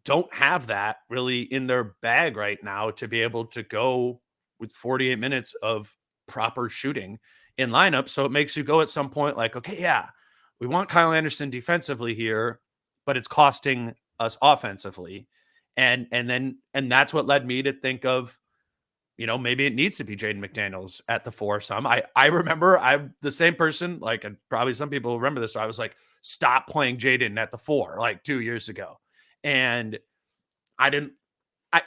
Speaker 1: don't have that really in their bag right now to be able to go with 48 minutes of proper shooting. in lineups. So it makes you go at some point like, okay, yeah, we want Kyle Anderson defensively here, but it's costing us offensively. And that's what led me to think of, maybe it needs to be Jaden McDaniels at the 4 some. I remember I'm the same person, like, and probably some people remember this. So I was like, stop playing Jaden at the 4 like 2 years ago. And I didn't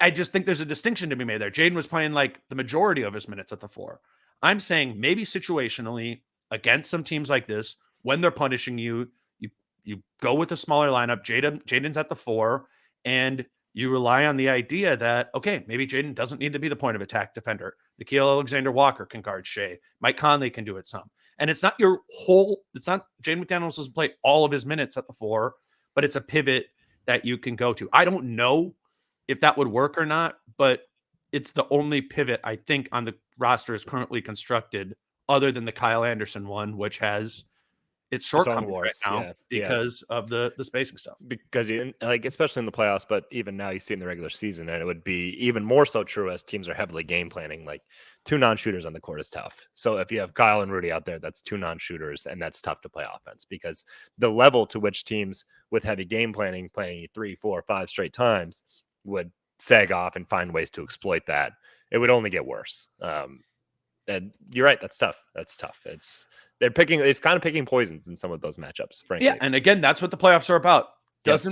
Speaker 1: I just think there's a distinction to be made there. Jaden was playing like the majority of his minutes at the 4. I'm saying maybe situationally against some teams like this, when they're punishing you, you you go with a smaller lineup. Jaden's at the 4, and you rely on the idea that, okay, maybe Jaden doesn't need to be the point of attack defender. Nikhil Alexander-Walker can guard Shea. Mike Conley can do it some. And it's not Jaden McDaniels doesn't play all of his minutes at the 4, but it's a pivot that you can go to. I don't know if that would work or not, but it's the only pivot I think on the roster is currently constructed, other than the Kyle Anderson one, which has its
Speaker 2: Its own
Speaker 1: shortcomings right
Speaker 2: warts,
Speaker 1: now
Speaker 2: yeah.
Speaker 1: because of the spacing stuff.
Speaker 2: Because especially in the playoffs, but even now you see in the regular season, and it would be even more so true as teams are heavily game planning. Like 2 non-shooters on the court is tough. So if you have Kyle and Rudy out there, that's 2 non-shooters, and that's tough to play offense because the level to which teams with heavy game planning playing 3, 4, 5 straight times would sag off and find ways to exploit that. It would only get worse. And you're right. That's tough. It's kind of picking poisons in some of those matchups, frankly.
Speaker 1: Yeah, and again, that's what the playoffs are about. Just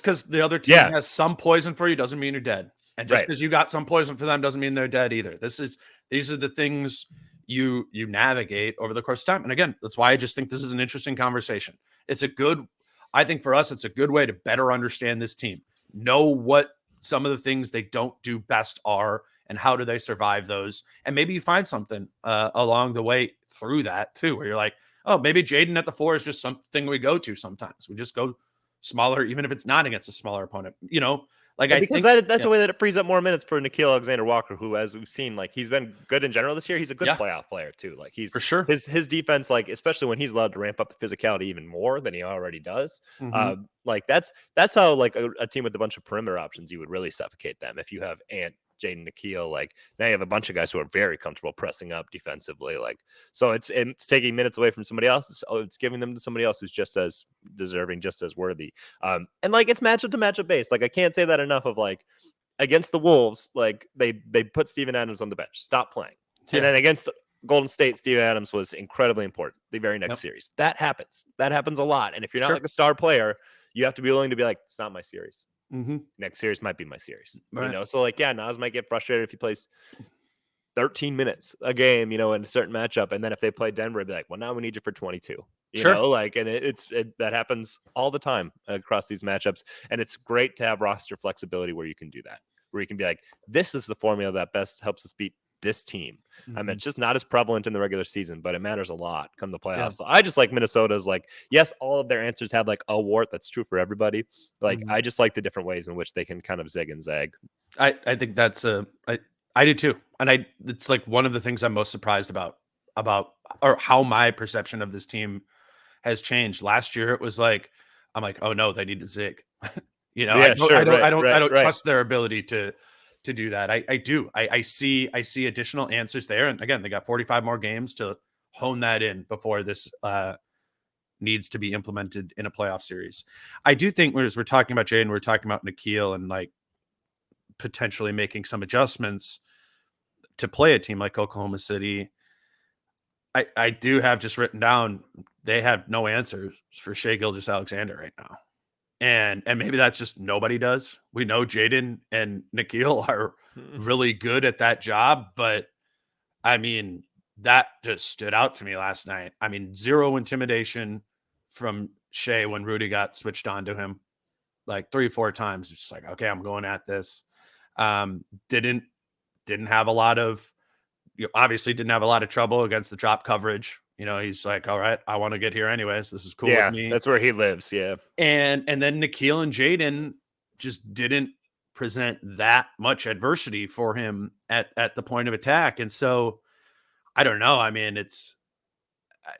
Speaker 1: because the other team has some poison for you doesn't mean you're dead. And just because you got some poison for them doesn't mean they're dead either. These are the things you navigate over the course of time. And again, that's why I just think this is an interesting conversation. I think for us, it's a good way to better understand this team. Know what some of the things they don't do best are, and how do they survive those? And maybe you find something along the way through that too, where you're like, oh, maybe Jaden at the 4 is just something we go to sometimes. We just go smaller, even if it's not against a smaller opponent.
Speaker 2: Because that's a way that it frees up more minutes for Nikhil Alexander-Walker, who, as we've seen, like he's been good in general this year. He's a good playoff player too. Like he's
Speaker 1: for sure
Speaker 2: his defense, like especially when he's allowed to ramp up the physicality even more than he already does. Like that's how like a team with a bunch of perimeter options, you would really suffocate them if you have Ant, Jaden, Nikhil. Like now you have a bunch of guys who are very comfortable pressing up defensively. Like so it's taking minutes away from somebody else. It's giving them to somebody else who's just as deserving, just as worthy. And like it's matchup to matchup based. Like I can't say that enough of like against the Wolves, like they put Steven Adams on the bench, stop playing. And then against Golden State, Steven Adams was incredibly important the very next series. That happens a lot. And if you're not like a star player, you have to be willing to be like, it's not my series. Next series might be my series. So like, Nas might get frustrated if he plays 13 minutes a game, in a certain matchup. And then if they play Denver, it'd be like, well, now we need you for 22. You know, like, and that happens all the time across these matchups. And it's great to have roster flexibility where you can do that, where you can be like, this is the formula that best helps us beat this team. I mean, it's just not as prevalent in the regular season, but it matters a lot come the playoffs. So I just like Minnesota's, like, yes, all of their answers have like a wart. That's true for everybody. Like, I just like the different ways in which they can kind of zig and zag.
Speaker 1: I think that's I do too. And it's like one of the things I'm most surprised about or how my perception of this team has changed. Last year, it was like, I'm like, oh no, they need to zig. I don't trust their ability to do that. I do. I see additional answers there. And again, they got 45 more games to hone that in before this needs to be implemented in a playoff series. I do think as we're talking about Jaden, we're talking about Nikhil and like potentially making some adjustments to play a team like Oklahoma City. I do have just written down, they have no answers for Shai Gilgeous-Alexander right now. And maybe that's just nobody does. We know Jaden and Nikhil are really good at that job, but I mean, that just stood out to me last night. I mean, zero intimidation from Shai when Rudy got switched on to him like 3-4 times. It's just like, okay, I'm going at this. Didn't have a lot of, obviously didn't have a lot of trouble against the drop coverage. He's like, all right, I want to get here anyways. This is cool with me.
Speaker 2: That's where he lives. Yeah.
Speaker 1: And then Nikhil and Jaden just didn't present that much adversity for him at the point of attack. And so I don't know. I mean,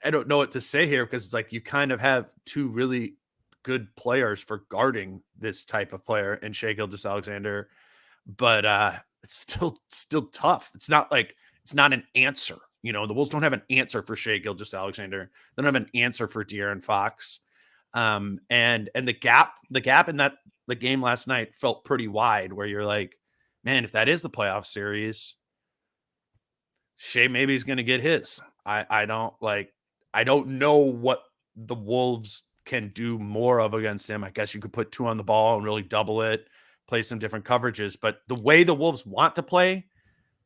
Speaker 1: I don't know what to say here, because it's like you kind of have 2 really good players for guarding this type of player in Shai Gilgeous-Alexander, but it's still tough. It's not an answer The Wolves don't have an answer for Shai Gilgeous-Alexander. They don't have an answer for De'Aaron Fox. And the gap in the game last night felt pretty wide, where you're like, man, if that is the playoff series, Shai maybe is going to get his. I don't know what the Wolves can do more of against him. I guess you could put 2 on the ball and really double it, play some different coverages. But the way the Wolves want to play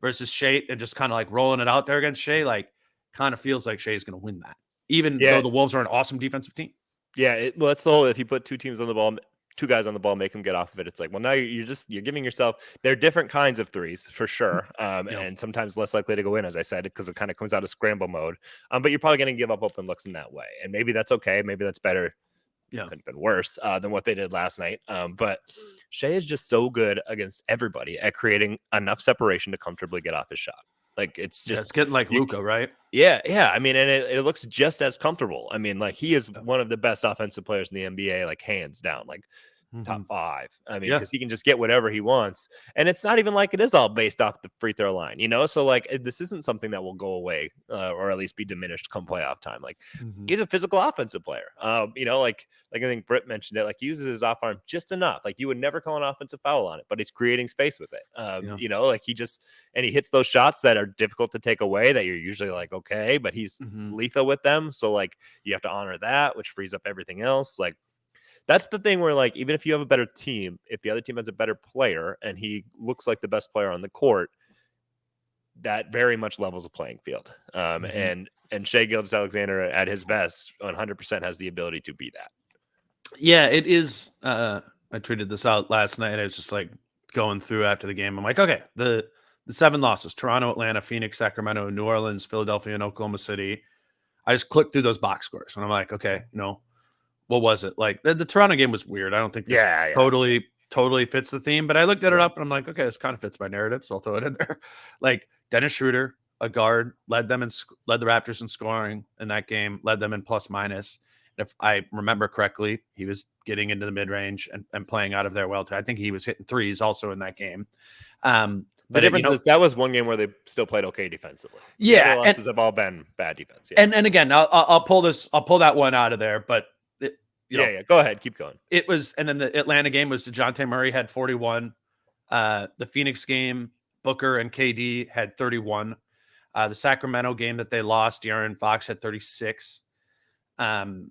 Speaker 1: versus Shai and just kind of like rolling it out there against Shai, like kind of feels like Shai is going to win that, even though the Wolves are an awesome defensive team.
Speaker 2: Yeah, well, that's the whole. If you put 2 teams on the ball, 2 guys on the ball, make them get off of it. It's like, well, now you're giving yourself. They're different kinds of threes for sure, and sometimes less likely to go in, as I said, because it kind of comes out of scramble mode. But you're probably going to give up open looks in that way, and maybe that's okay. Maybe that's better. Yeah, could have been worse than what they did last night. But Shai is just so good against everybody at creating enough separation to comfortably get off his shot. Like it's
Speaker 1: getting like Luka, right?
Speaker 2: Yeah. I mean, and it looks just as comfortable. I mean, like he is one of the best offensive players in the NBA, like hands down, like top 5. I mean, because he can just get whatever he wants, and it's not even like it is all based off the free throw line, So like this isn't something that will go away or at least be diminished come playoff time. Like he's a physical offensive player. Like I think Britt mentioned it. Like he uses his off arm just enough. Like you would never call an offensive foul on it, but he's creating space with it. Like he hits those shots that are difficult to take away. That you're usually like okay, but he's lethal with them. So like you have to honor that, which frees up everything else. Like. That's the thing where, like, even if you have a better team, if the other team has a better player and he looks like the best player on the court, that very much levels a playing field. And Shai Gilgeous-Alexander at his best 100% has the ability to be that.
Speaker 1: Yeah, it is. I tweeted this out last night. I was just like going through after the game. I'm like, okay, the 7 losses: Toronto, Atlanta, Phoenix, Sacramento, New Orleans, Philadelphia, and Oklahoma City. I just clicked through those box scores and I'm like, okay, what was it? Like the Toronto game was weird. I don't think this totally fits the theme, but I looked at it up and I'm like, okay, this kind of fits my narrative, so I'll throw it in there. Like Dennis Schroeder, a guard, led the Raptors in scoring in that game, led them in plus minus. And if I remember correctly, he was getting into the mid range and playing out of there well too. I think he was hitting threes also in that game.
Speaker 2: The difference is that was one game where they still played okay defensively.
Speaker 1: Yeah,
Speaker 2: the other losses have all been bad defense. Yeah.
Speaker 1: And again, I'll pull that one out of there, but.
Speaker 2: Go ahead. Keep going.
Speaker 1: It was, and then the Atlanta game was DeJounte Murray had 41. The Phoenix game, Booker and KD had 31. The Sacramento game that they lost, De'Aaron Fox had 36. The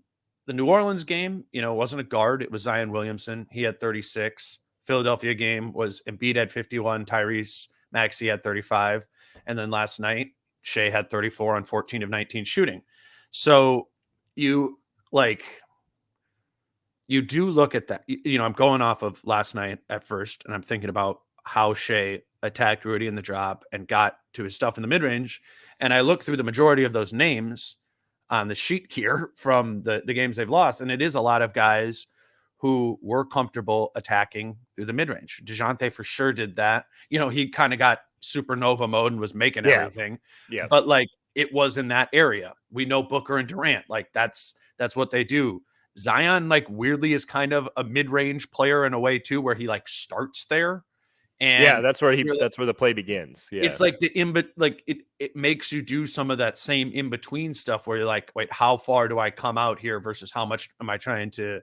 Speaker 1: New Orleans game, wasn't a guard. It was Zion Williamson. He had 36. Philadelphia game was Embiid had 51. Tyrese Maxey had 35. And then last night, Shai had 34 on 14 of 19 shooting. So you do look at that. I'm going off of last night at first, and I'm thinking about how Shai attacked Rudy in the drop and got to his stuff in the mid-range. And I look through the majority of those names on the sheet here from the games they've lost, and it is a lot of guys who were comfortable attacking through the mid-range. DeJounte for sure did that. He kind of got supernova mode and was making everything.
Speaker 2: Yeah.
Speaker 1: But, like, it was in that area. We know Booker and Durant. Like, that's what they do. Zion, like, weirdly is kind of a mid-range player in a way too, where he like starts there. And
Speaker 2: that's where the play begins. Yeah.
Speaker 1: It's like it makes you do some of that same in-between stuff where you're like, wait, how far do I come out here versus how much am I trying to,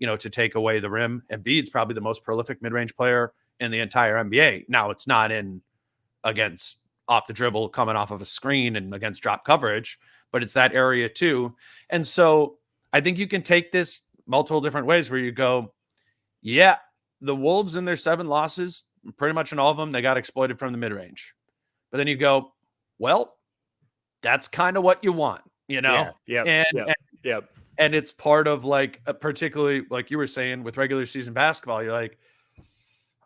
Speaker 1: to take away the rim? And Embiid's probably the most prolific mid-range player in the entire NBA. Now it's not in against off the dribble coming off of a screen and against drop coverage, but it's that area too. And so I think you can take this multiple different ways where you go, yeah, the Wolves in their 7 losses, pretty much in all of them, they got exploited from the mid-range. But then you go, well, that's kind of what you want,
Speaker 2: Yeah.
Speaker 1: And it's part of like, particularly like you were saying with regular season basketball, you're like,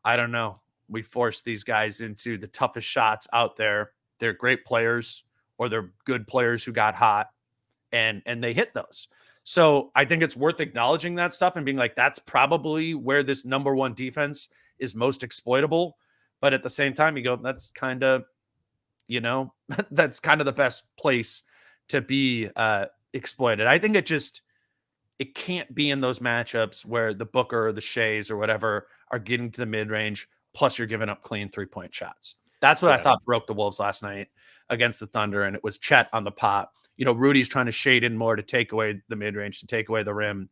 Speaker 1: I don't know. We force these guys into the toughest shots out there. They're great players or they're good players who got hot and they hit those. So I think it's worth acknowledging that stuff and being like, that's probably where this number 1 defense is most exploitable. But at the same time, you go, that's kind of, that's kind of the best place to be exploited. I think it can't be in those matchups where the Booker or the Shays or whatever are getting to the mid-range, plus you're giving up clean 3-point shots. That's what I
Speaker 2: Yeah.
Speaker 1: thought broke the Wolves last night against the Thunder, and it was Chet on the pop. Rudy's trying to shade in more to take away the mid-range, to take away the rim,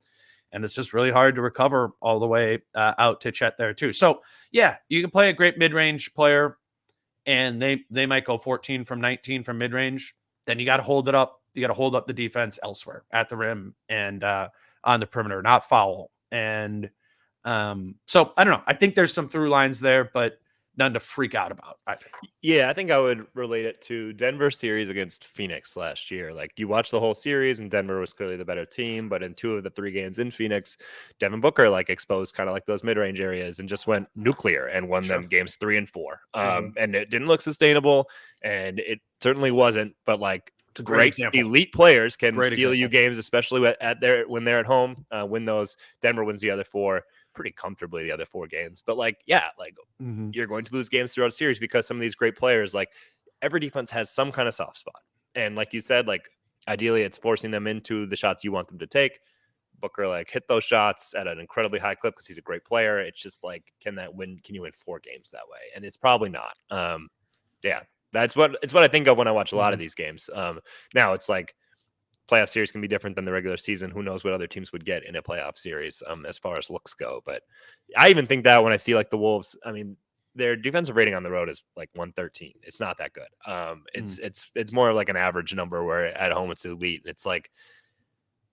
Speaker 1: and it's just really hard to recover all the way out to Chet there too. So, yeah, you can play a great mid-range player, and they might go 14 from 19 from mid-range. Then you got to hold it up. You got to hold up the defense elsewhere at the rim and on the perimeter, not foul. And so I don't know. I think there's some through lines there, but none to freak out about, I think.
Speaker 2: Yeah, I think I would relate it to Denver series against Phoenix last year. Like, you watch the whole series and Denver was clearly the better team, but in 2 of the 3 games in Phoenix, Devin Booker like exposed kind of like those mid-range areas and just went nuclear and won them games 3 and 4. And it didn't look sustainable, and it certainly wasn't, but like,
Speaker 1: It's a great example.
Speaker 2: Elite players can
Speaker 1: Great
Speaker 2: steal you
Speaker 1: example.
Speaker 2: games, especially when they're at home. Win those. Denver wins the other 4 pretty comfortably, the other 4 games. But like, yeah, like you're going to lose games throughout a series because some of these great players, like, every defense has some kind of soft spot. And like you said, like, ideally it's forcing them into the shots you want them to take. Booker like hit those shots at an incredibly high clip because he's a great player. It's just like, can you win 4 games that way? And it's probably not. Yeah. It's what I think of when I watch a lot of these games. Now it's like, playoff series can be different than the regular season. Who knows what other teams would get in a playoff series as far as looks go. But I even think that when I see like the Wolves, I mean, their defensive rating on the road is like 113. It's not that good. It's more of like an average number, where at home it's elite. And it's like,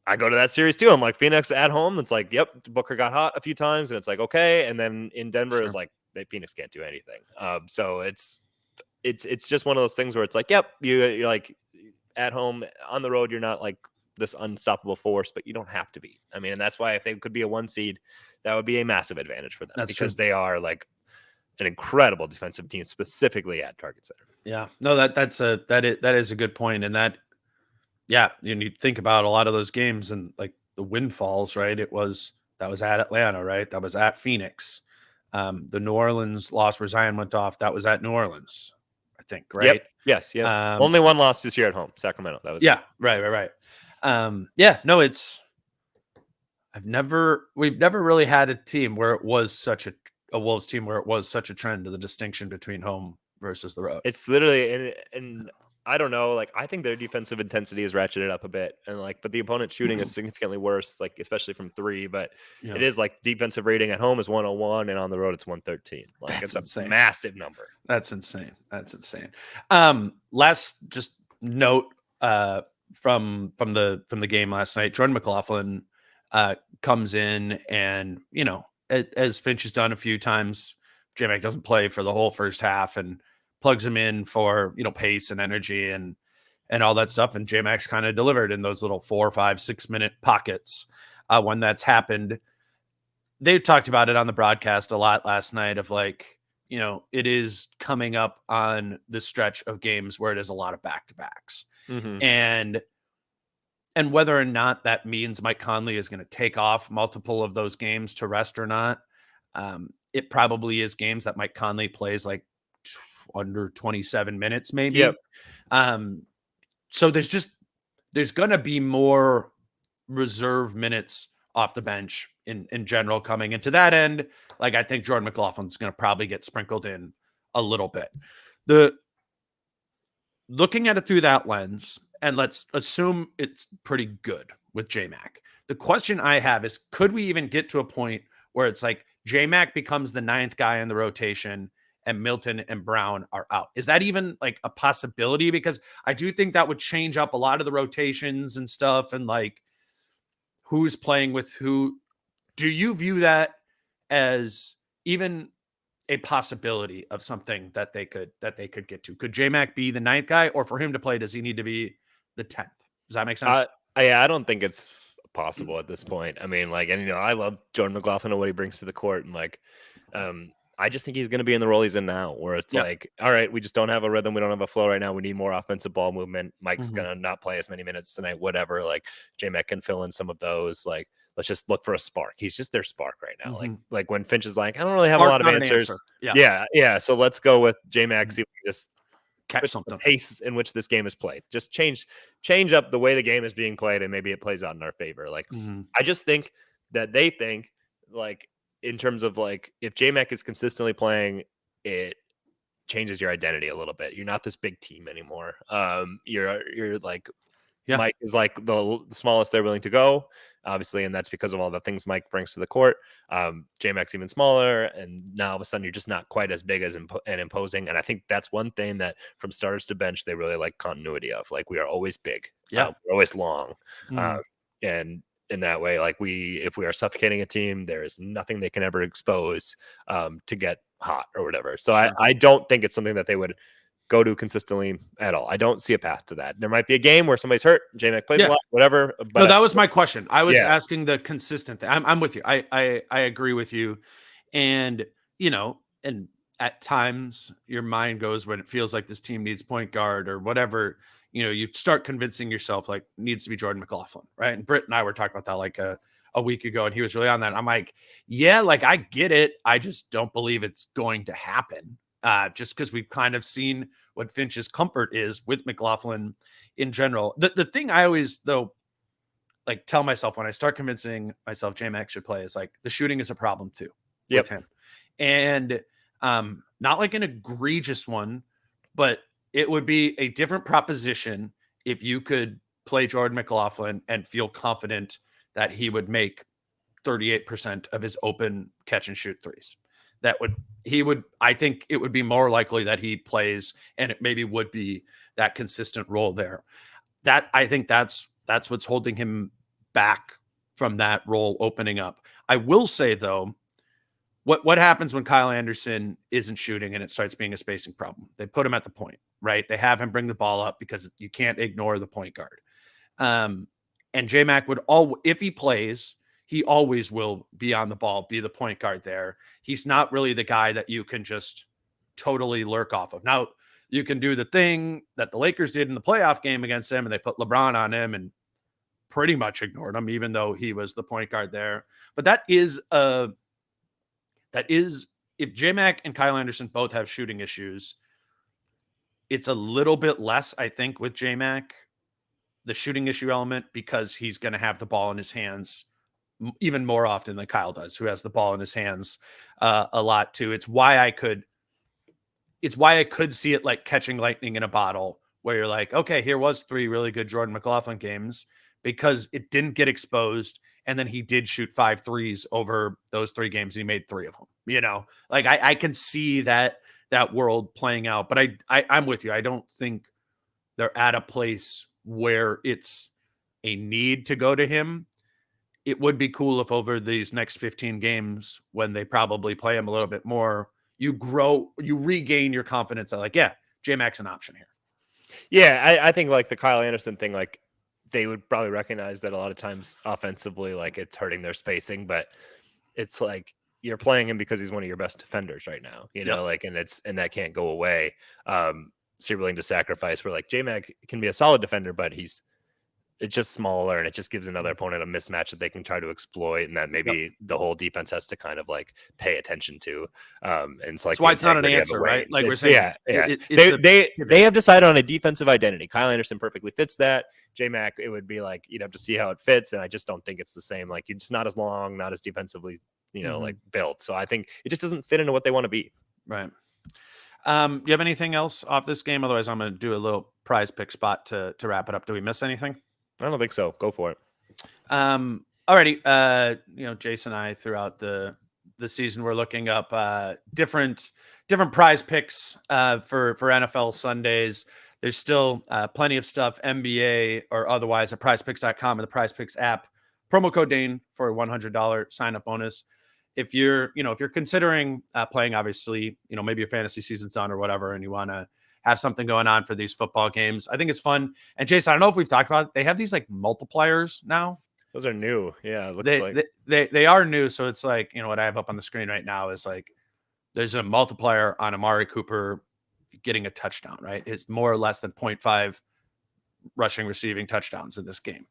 Speaker 2: I go to that series too. I'm like, Phoenix at home. It's like, yep, Booker got hot a few times, and it's like, okay. And then in Denver, it's like, Phoenix can't do anything. So it's just one of those things where it's like, yep, you're like, at home, on the road, you're not like this unstoppable force, but you don't have to be. I mean, and that's why if they could be a 1 seed, that would be a massive advantage for them.
Speaker 1: That's
Speaker 2: because
Speaker 1: true.
Speaker 2: they are like an incredible defensive team, specifically at target center.
Speaker 1: Yeah, no, that is a good point. And that, yeah, you think about a lot of those games and like the windfalls, right? That was at Atlanta, right? That was at Phoenix. The New Orleans loss where Zion went off, that was at New Orleans, I think, right?
Speaker 2: Yep. Yes. Yep. Only 1 loss this year at home, Sacramento. That was
Speaker 1: right. Yeah, no, we've never really had a team where it was such a Wolves team where it was such a trend to the distinction between home versus the road.
Speaker 2: It's literally, and I don't know, like, I think their defensive intensity is ratcheted up a bit, and like, but the opponent shooting is significantly worse, like especially from 3. But it is like defensive rating at home is 101, and on the road it's 113. Like,
Speaker 1: That's
Speaker 2: it's
Speaker 1: insane.
Speaker 2: A massive number.
Speaker 1: That's insane. Last just note from the game last night, Jordan McLaughlin comes in, and as Finch has done a few times, JMac doesn't play for the whole first half and plugs him in for pace and energy and all that stuff. And JMac's kind of delivered in those little 4, 5, 6 minute pockets when that's happened. They talked about it on the broadcast a lot last night of like, it is coming up on the stretch of games where it is a lot of back-to-backs. And whether or not that means Mike Conley is going to take off multiple of those games to rest or not, it probably is games that Mike Conley plays like under 27 minutes, maybe.
Speaker 2: Yep.
Speaker 1: So there's going to be more reserve minutes off the bench in general coming. And to that end, like, I think Jordan McLaughlin's going to probably get sprinkled in a little bit. Looking at it through that lens, and let's assume it's pretty good with JMac. The question I have is, could we even get to a point where it's like JMac becomes the 9th guy in the rotation and Milton and Brown are out? Is that even like a possibility? Because I do think that would change up a lot of the rotations and stuff, and like who's playing with who. Do you view that as even a possibility of something that they could get to? Could JMac be the 9th guy, or for him to play, does he need to be the 10th? Does that make sense?
Speaker 2: I don't think it's possible at this point. I mean, like, and I love Jordan McLaughlin and what he brings to the court, and like, I just think he's going to be in the role he's in now, where it's like, all right, we just don't have a rhythm, we don't have a flow right now. We need more offensive ball movement. Mike's going to not play as many minutes tonight, whatever. Like, JMac can fill in some of those. Like, let's just look for a spark. He's just their spark right now. Like when Finch is like, I don't really have a lot of answers. Yeah. So let's go with JMac. See if we can just
Speaker 1: catch something.
Speaker 2: The pace in which this game is played. Just change up the way the game is being played, and maybe it plays out in our favor. Like, I just think that they think, like, in terms of like, if JMac is consistently playing, it changes your identity a little bit. You're not this big team anymore. You're like
Speaker 1: Yeah.
Speaker 2: Mike is like the smallest they're willing to go, obviously, and that's because of all the things Mike brings to the court. JMac's even smaller, and now all of a sudden you're just not quite as big as and imposing. And I think that's one thing that from starters to bench they really like continuity of. Like we are always big,
Speaker 1: Yeah.
Speaker 2: we're always long,
Speaker 1: Mhm.
Speaker 2: and in that way, like if we are suffocating a team, there is nothing they can ever expose to get hot or whatever. So
Speaker 1: Sure.
Speaker 2: I don't think it's something that they would go to consistently at all. I don't see a path to that. There might be a game where somebody's hurt, JMac plays a
Speaker 1: Yeah.
Speaker 2: lot, whatever.
Speaker 1: No,
Speaker 2: But
Speaker 1: that was my question. I was
Speaker 2: yeah,
Speaker 1: asking the consistent thing. I'm with you. I agree with you. And, and at times your mind goes when it feels like this team needs point guard or whatever, you start convincing yourself like needs to be Jordan McLaughlin, right? And Britt and I were talking about that like a week ago, and he was really on that. I'm like, yeah, like I get it. I just don't believe it's going to happen. Just because we've kind of seen what Finch's comfort is with McLaughlin in general. The thing I always though like tell myself when I start convincing myself JMac should play is like the shooting is a problem too with him. And not like an egregious one, but it would be a different proposition if you could play Jordan McLaughlin and feel confident that he would make 38% of his open catch and shoot threes. I think it would be more likely that he plays and it maybe would be that consistent role there. That I think that's what's holding him back from that role opening up. I will say though, what happens when Kyle Anderson isn't shooting and it starts being a spacing problem? They put him at the point, right? They have him bring the ball up because you can't ignore the point guard. And JMac if he plays, he always will be on the ball, be the point guard there. He's not really the guy that you can just totally lurk off of. Now, you can do the thing that the Lakers did in the playoff game against him, and they put LeBron on him and pretty much ignored him, even though he was the point guard there. But that is if JMac and Kyle Anderson both have shooting issues, it's a little bit less, I think, with JMac, the shooting issue element, because he's going to have the ball in his hands even more often than Kyle does, who has the ball in his hands a lot too. It's why I could see it like catching lightning in a bottle, where you're like, okay, here was 3 really good Jordan McLaughlin games because it didn't get exposed. And then he did shoot 5 threes over those 3 games. He made 3 of them, like I can see that world playing out, but I'm with you. I don't think they're at a place where it's a need to go to him. It would be cool if over these next 15 games, when they probably play him a little bit more, you regain your confidence that like, yeah, JMac's an option here.
Speaker 2: Yeah, I think like the Kyle Anderson thing, like they would probably recognize that a lot of times offensively, like it's hurting their spacing, but it's like you're playing him because he's one of your best defenders right now, like, and that can't go away. So you're willing to sacrifice where like JMac can be a solid defender, but it's just smaller, and it just gives another opponent a mismatch that they can try to exploit, and that maybe the whole defense has to kind of like pay attention to. And so like
Speaker 1: that's why it's not an answer, right? Like we're saying,
Speaker 2: they have decided on a defensive identity. Kyle Anderson perfectly fits that. JMac, it would be like you'd have to see how it fits, and I just don't think it's the same. Like it's not as long, not as defensively, like built. So I think it just doesn't fit into what they want to be.
Speaker 1: Right. You have anything else off this game? Otherwise, I'm going to do a little prize pick spot to wrap it up. Do we miss anything?
Speaker 2: I don't think so. Go for it.
Speaker 1: Alrighty. Jason and I throughout the season, we're looking up different prize picks for NFL Sundays. There's still plenty of stuff, NBA or otherwise, at prizepicks.com and the Prize Picks app. Promo code Dane for a $100 sign up bonus. If you're considering playing, obviously, maybe your fantasy season's done or whatever, and you want to have something going on for these football games, I think it's fun. And Jason, I don't know if we've talked about it. They have these like multipliers now.
Speaker 2: Those are new. Yeah. It looks
Speaker 1: they are new. So it's like, what I have up on the screen right now is like, there's a multiplier on Amari Cooper getting a touchdown, right? It's more or less than 0.5 rushing, receiving touchdowns in this game,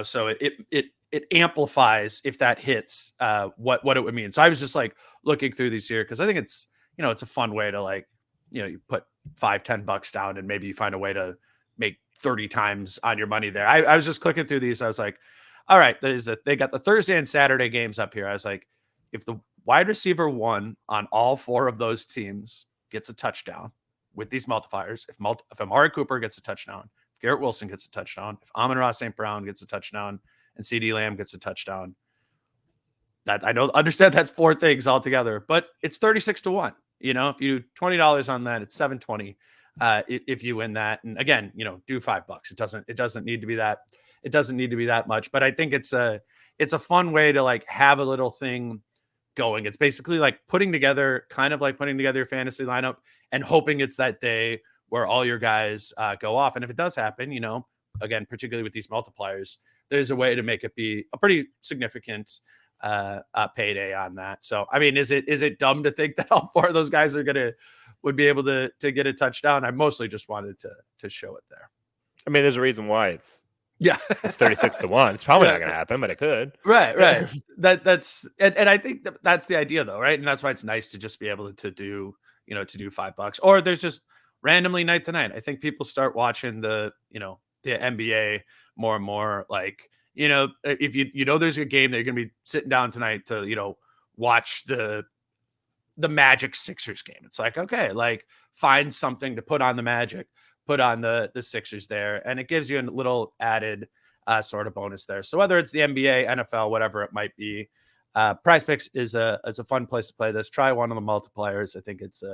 Speaker 1: so it amplifies if that hits what it would mean. So I was just like looking through these here, because I think it's, it's a fun way to like, you put $5-10 down and maybe you find a way to make 30 times on your money there. I was just clicking through these. I was like, all right, they got the Thursday and Saturday games up here. I was like, if the wide receiver 1 on all 4 of those teams gets a touchdown with these multipliers, if Amari Cooper gets a touchdown, if Garrett Wilson gets a touchdown, if Amon-Ra St. Brown gets a touchdown, and CeeDee Lamb gets a touchdown, that I understand that's 4 things altogether, but it's 36-1. If you do $20 on that, it's $720 if you win that. And again, do $5. It doesn't need to be that. It doesn't need to be that much, but I think it's a fun way to like have a little thing going. It's basically like putting together your fantasy lineup and hoping it's that day where all your guys go off. And if it does happen, again, particularly with these multipliers, there's a way to make it be a pretty significant payday on that. So, I mean, is it dumb to think that all 4 of those guys would be able to get a touchdown? I mostly just wanted to show it there.
Speaker 2: I mean, there's a reason why it's 36-1. It's probably not going to happen, but it could.
Speaker 1: Right. That's and I think that's the idea though, right? And that's why it's nice to just be able to do $5, or there's just randomly night to night. I think people start watching the NBA more and more. Like, if there's a game that you're going to be sitting down tonight to, watch the Magic Sixers game. It's like, okay, like find something to put on the Magic, put on the Sixers there. And it gives you a little added sort of bonus there. So whether it's the NBA, NFL, whatever it might be, Prize Picks is a fun place to play this. Try one of the multipliers. I think it's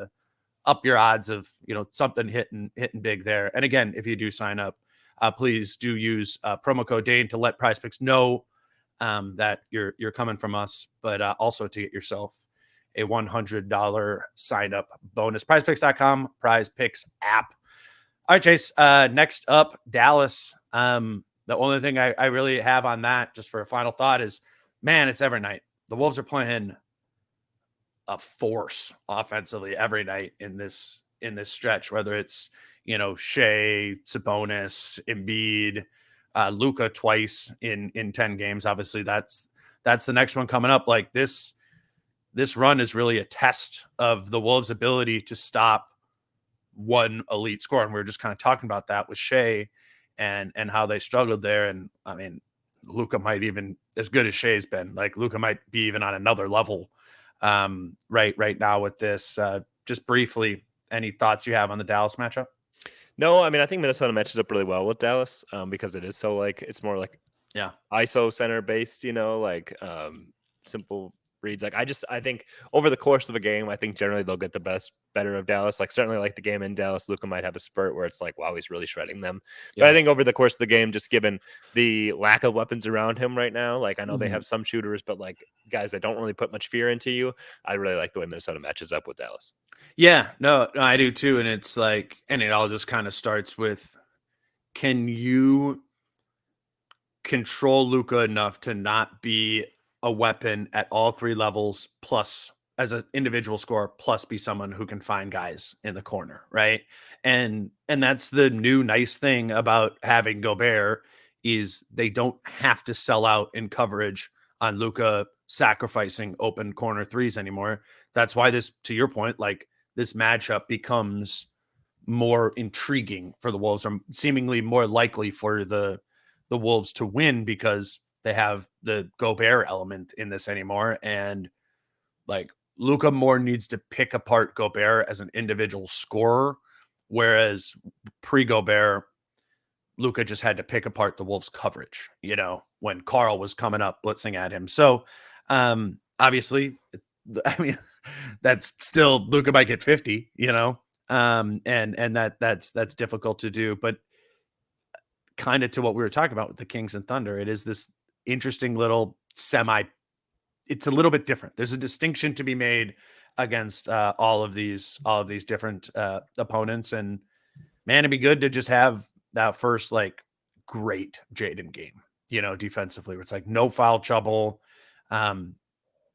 Speaker 1: up your odds of, something hitting big there. And again, if you do sign up, please do use promo code Dane to let Prize Picks know that you're coming from us, but also to get yourself a $100 sign up bonus. PrizePicks.com, Prize Picks app. All right, Chase. Next up, Dallas. The only thing I really have on that, just for a final thought, is, man, it's every night. The Wolves are playing a force offensively every night in this stretch, whether it's Shea, Sabonis, Embiid, Luka twice in 10 games. Obviously, that's the next one coming up. Like this run is really a test of the Wolves' ability to stop one elite scorer. And we were just kind of talking about that with Shea and how they struggled there. And I mean, Luka might even, as good as Shea's been, like Luka might be even on another level right now with this. Just briefly, any thoughts you have on the Dallas matchup?
Speaker 2: No, I mean, I think Minnesota matches up really well with Dallas because it is so like, it's more like ISO center based, simple reads. Like I think over the course of a game, I think generally they'll get the better of Dallas. Like certainly like the game in Dallas, Luka might have a spurt where it's like, wow, he's really shredding them. But I think over the course of the game, just given the lack of weapons around him right now, like I know they have some shooters, but like guys that don't really put much fear into you, I really like the way Minnesota matches up with Dallas.
Speaker 1: Yeah, no, I do too. And it's like, and it all just kind of starts with, can you control Luka enough to not be a weapon at all 3 levels, plus as an individual scorer, plus be someone who can find guys in the corner, right? And that's the new nice thing about having Gobert, is they don't have to sell out in coverage on Luka sacrificing open corner threes anymore. That's why this, to your point, like this matchup becomes more intriguing for the Wolves, or seemingly more likely for the Wolves to win, because they have the Gobert element in this anymore. And like Luka more needs to pick apart Gobert as an individual scorer, whereas pre-Gobert, Luka just had to pick apart the Wolves coverage, when Karl was coming up blitzing at him. So obviously, I mean, that's still, Luka might get 50, and that's difficult to do. But kind of to what we were talking about with the Kings and Thunder, it is this interesting little it's a little bit different. There's a distinction to be made against all of these different opponents. And man, it'd be good to just have that first like great Jaden game, defensively, where it's like no foul trouble.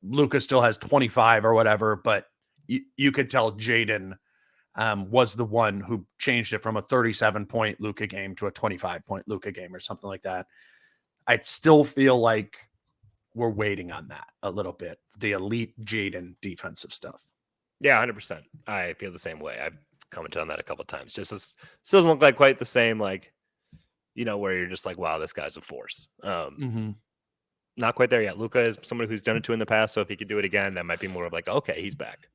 Speaker 1: Luka still has 25 or whatever, but you could tell Jaden was the one who changed it from a 37-point Luka game to a 25-point Luka game or something like that. I still feel like we're waiting on that a little bit, the elite Jaden defensive stuff.
Speaker 2: Yeah, 100%. I feel the same way. I've commented on that a couple of times. Just still doesn't look like quite the same, like, where you're just like, wow, this guy's a force. not quite there yet. Luka is somebody who's done it to in the past, so if he could do it again, that might be more of like, okay, he's back.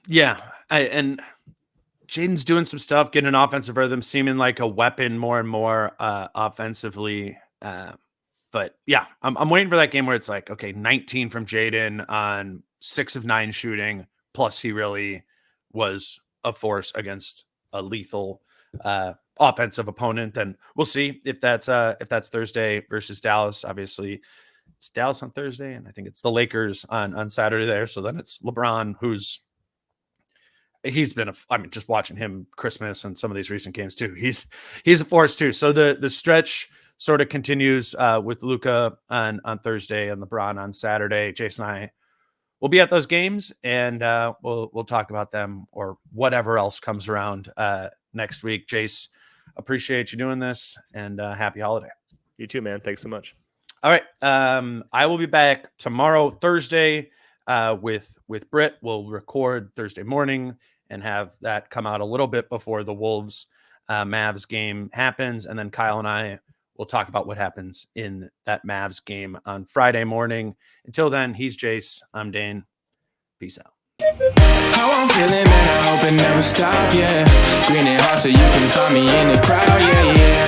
Speaker 1: Yeah, and Jaden's doing some stuff, getting an offensive rhythm, seeming like a weapon more and more offensively. But yeah, I'm waiting for that game where it's like, okay, 19 from Jaden on 6 of 9 shooting, plus he really was a force against a lethal offensive opponent. And we'll see if that's Thursday versus Dallas. Obviously, it's Dallas on Thursday, and I think it's the Lakers on Saturday there. So then it's LeBron, he's been just watching him Christmas and some of these recent games too. He's a force too. So the stretch sort of continues with Luka on Thursday and LeBron on Saturday. Jason and I will be at those games, and we'll talk about them or whatever else comes around next week. Jace, appreciate you doing this, and happy holiday.
Speaker 2: You too, man. Thanks so much.
Speaker 1: All right. I will be back tomorrow, Thursday, with Britt. We'll record Thursday morning and have that come out a little bit before the Wolves Mavs game happens. And then Kyle and I will talk about what happens in that Mavs game on Friday morning. Until then, he's Jace. I'm Dane. Peace out.
Speaker 3: How I'm feeling, man, I hope it never stop, yeah. Green and hot so you can find me in the crowd, yeah, yeah.